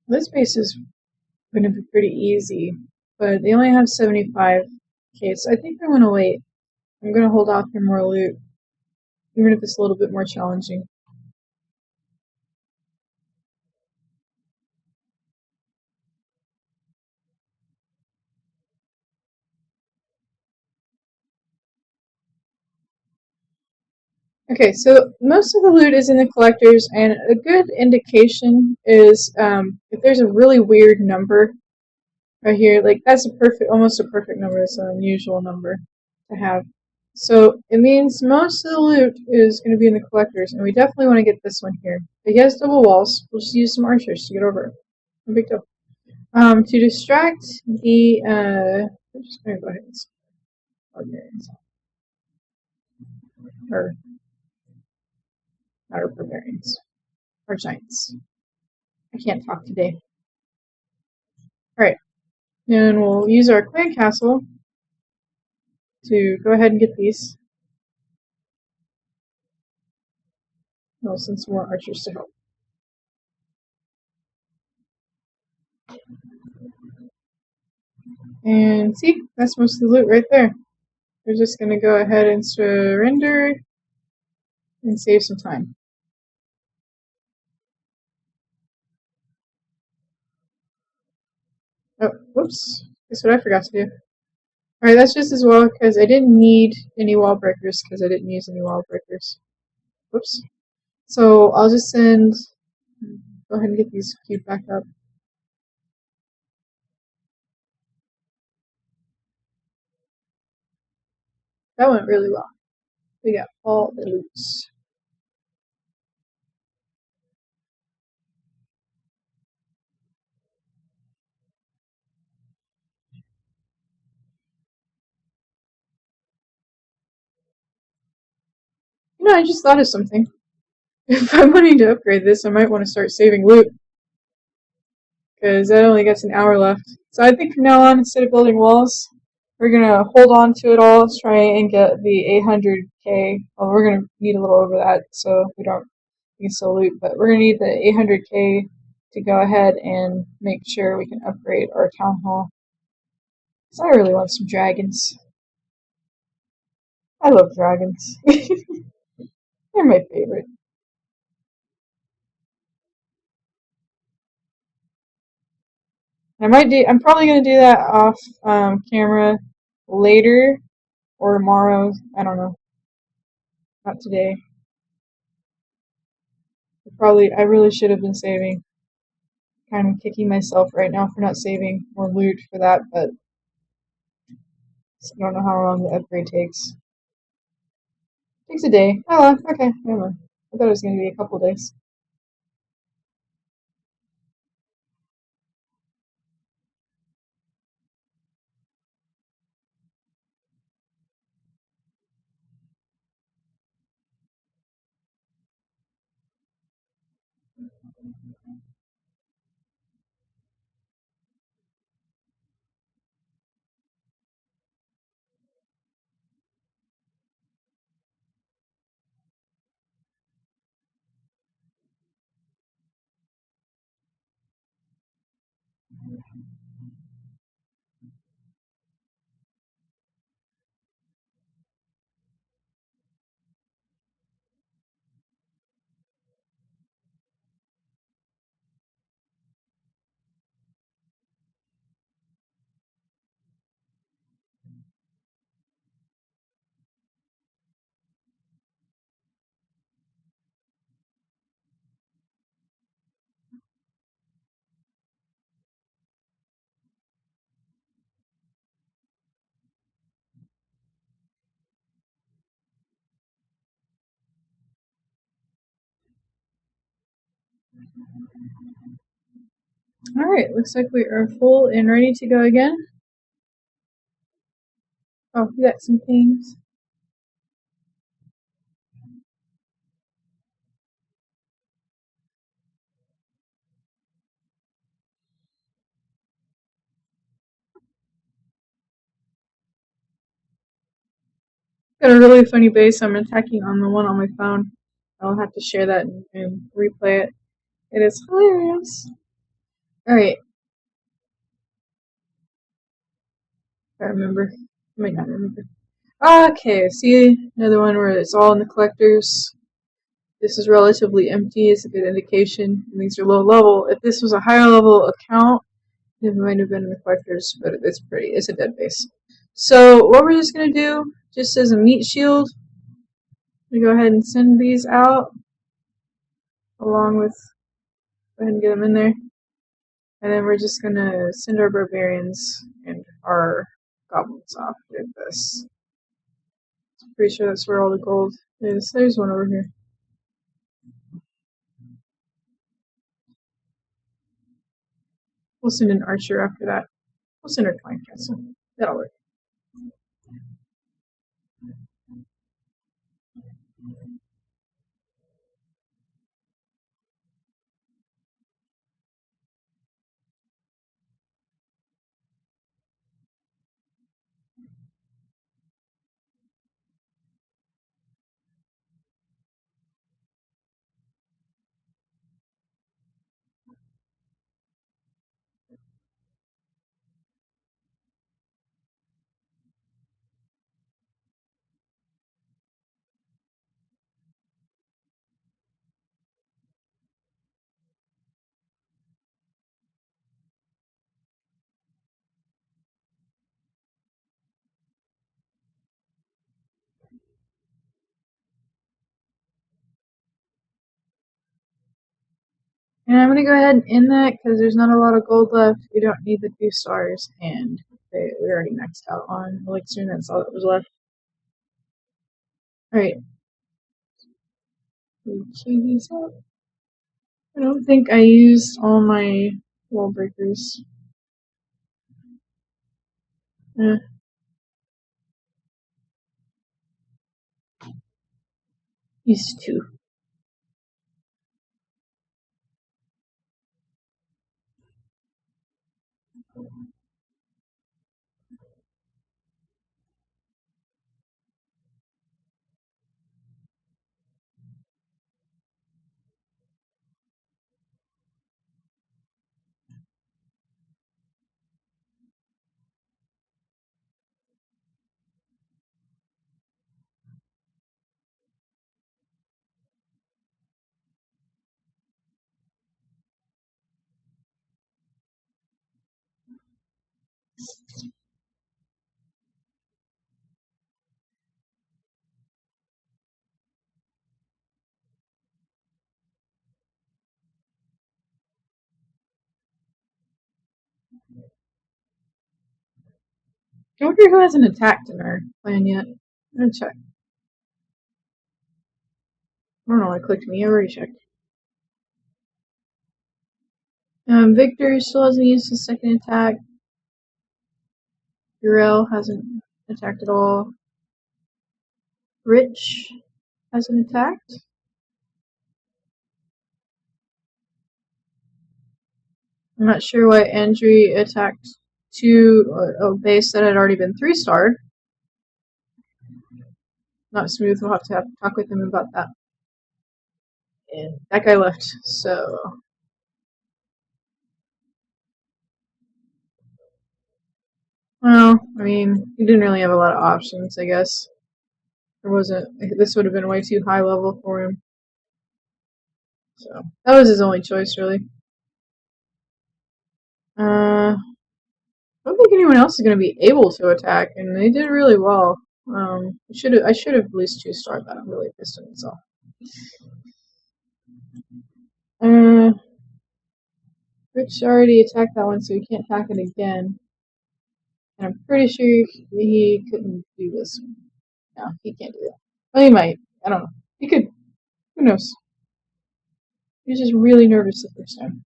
This base is gonna be pretty easy, but they only have 75k, so I think I'm gonna wait. I'm gonna hold off for more loot, even if it's a little bit more challenging. Okay, so most of the loot is in the collectors, and a good indication is if there's a really weird number right here, like that's a perfect, almost a perfect number. It's an unusual number to have. So it means most of the loot is going to be in the collectors, and we definitely want to get this one here. But he has double walls. We'll just use some archers to get over it. No big deal. To distract the, I'm just going to go ahead and barbarians. Or, not our barbarians. Our giants. I can't talk today. Alright, and we'll use our clan castle to go ahead and get these. We'll send some more archers to help. And see, that's most of the loot right there. We're just going to go ahead and surrender and save some time. Oh, whoops. Guess what I forgot to do. Alright, that's just as well because I didn't need any wall breakers because I didn't use any wall breakers. Whoops. So I'll just send, go ahead and get these queued back up. That went really well. We got all the loots. You know, I just thought of something. If I'm wanting to upgrade this, I might want to start saving loot. Because that only gets an hour left. So I think from now on, instead of building walls, we're going to hold on to it all, try and get the 800k. Well, we're going to need a little over that, so we can still loot, but we're going to need the 800k to go ahead and make sure we can upgrade our town hall. Because I really want some dragons. I love dragons. They're my favorite. I'm probably gonna do that off camera later or tomorrow. I don't know. Not today. I really should have been saving. Kind of kicking myself right now for not saving more loot for that, but I don't know how long the upgrade takes. Takes a day. Oh, well, okay, never mind. I thought it was gonna be a couple days. Alright, looks like we are full and ready to go again. Oh, we got some things. Got a really funny base I'm attacking on the one on my phone. I'll have to share that and replay it. It is hilarious. Alright, I remember. I might not remember. Okay, see another one where it's all in the collectors. This is relatively empty, it's a good indication. And these are low level. If this was a higher level account, it might have been in the collectors, but it's pretty. It's a dead base. So what we're just gonna do, just as a meat shield, we go ahead and send these out along with. Go ahead and get them in there, and then we're just gonna send our barbarians and our goblins off with this. I'm pretty sure that's where all the gold is. There's one over here. We'll send an archer after that. We'll send our clan castle. That'll work. And I'm gonna go ahead and end that because there's not a lot of gold left. We don't need the 2 stars, and we already maxed out on elixir, and that's all that was left. Alright. Key these up. I don't think I used all my wall breakers. Used to. I wonder who hasn't attacked in our clan yet. I'm gonna check. I don't know why I clicked me. I already checked. Victor still hasn't used his second attack. Uriel hasn't attacked at all. Rich hasn't attacked. I'm not sure why Andrew attacked a base that had already been 3-starred. Not smooth. We'll have to talk with him about that. And that guy left, so. Well, I mean, he didn't really have a lot of options, I guess. There wasn't. This would have been way too high level for him. So that was his only choice, really. I don't think anyone else is going to be able to attack, and they did really well. I should have at least 2-starred that. I'm really pissed at myself. Rich already attacked that one, so he can't attack it again. And I'm pretty sure he couldn't do this one. No, he can't do that. Well, he might. I don't know. He could. Who knows? He was just really nervous the first time.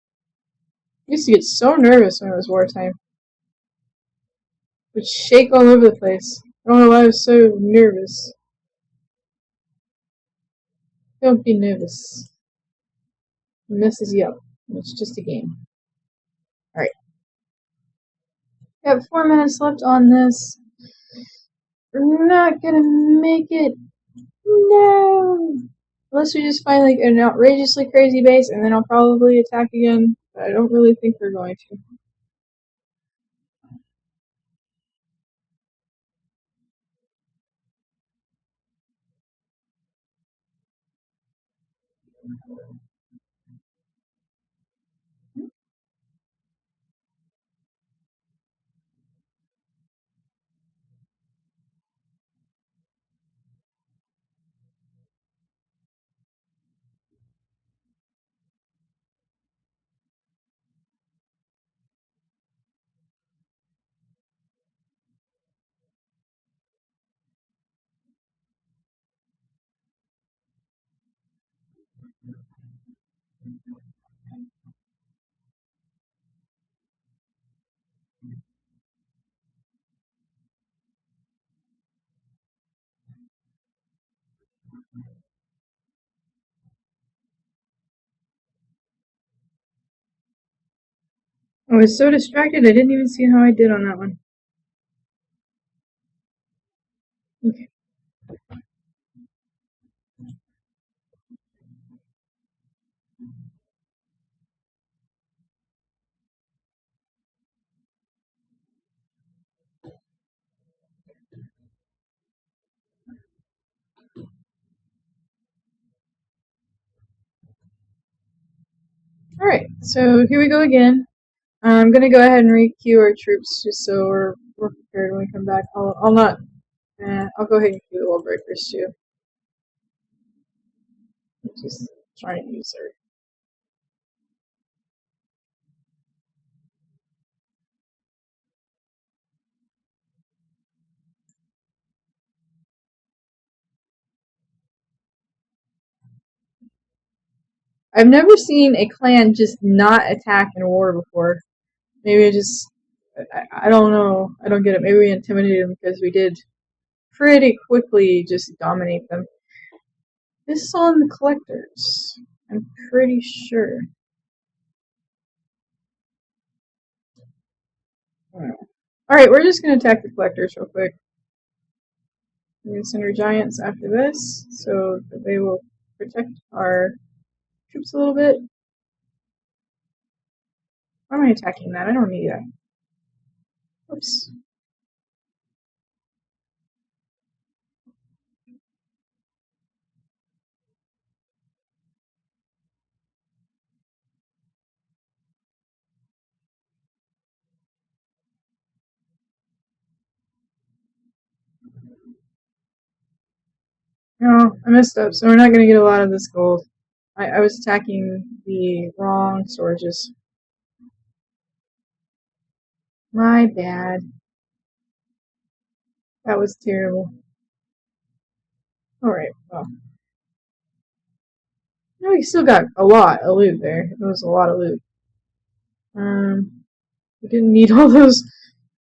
I used to get so nervous when it was wartime. Would shake all over the place. I don't know why I was so nervous. Don't be nervous. It messes you up. It's just a game. Alright. We have 4 minutes left on this. We're not gonna make it. No! Unless we just find like an outrageously crazy base, and then I'll probably attack again. But I don't really think we're going to. I was so distracted I didn't even see how I did on that one. Okay. Alright, so here we go again. I'm gonna go ahead and re-queue our troops just so we're prepared when we come back. I'll not. I'll go ahead and queue the wall breakers too. Just trying to use her. I've never seen a clan just not attack in a war before. Maybe I don't know. I don't get it. Maybe we intimidated them because we did pretty quickly just dominate them. This is on the collectors. I'm pretty sure. Alright, we're just going to attack the collectors real quick. We're going to send our giants after this so that they will protect our troops a little bit. Why am I attacking that? I don't need that. Oops. No, I messed up, so we're not going to get a lot of this gold. I was attacking the wrong storages. My bad. That was terrible. Alright, well. No, we still got a lot of loot there. It was a lot of loot. We didn't need all those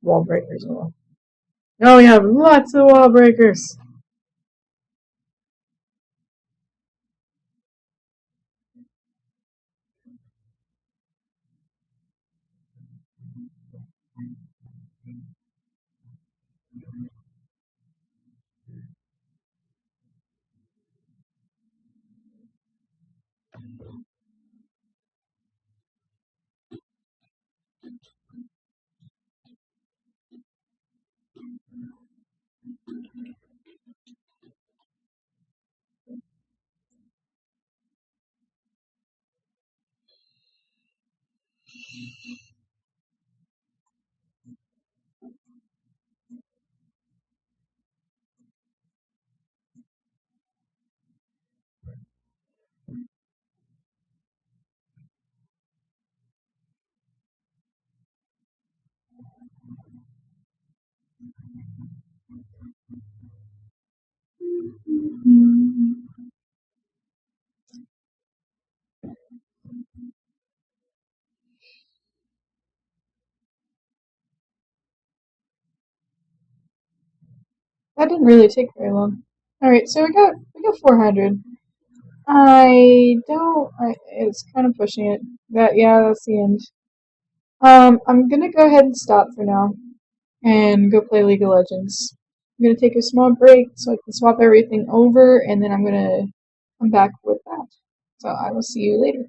wall breakers at all. Now we have lots of wall breakers. That didn't really take very long. Alright, so we got 400. It's kind of pushing it. Yeah, that's the end. I'm gonna go ahead and stop for now and go play League of Legends. I'm gonna take a small break so I can swap everything over, and then I'm gonna come back with that. So I will see you later.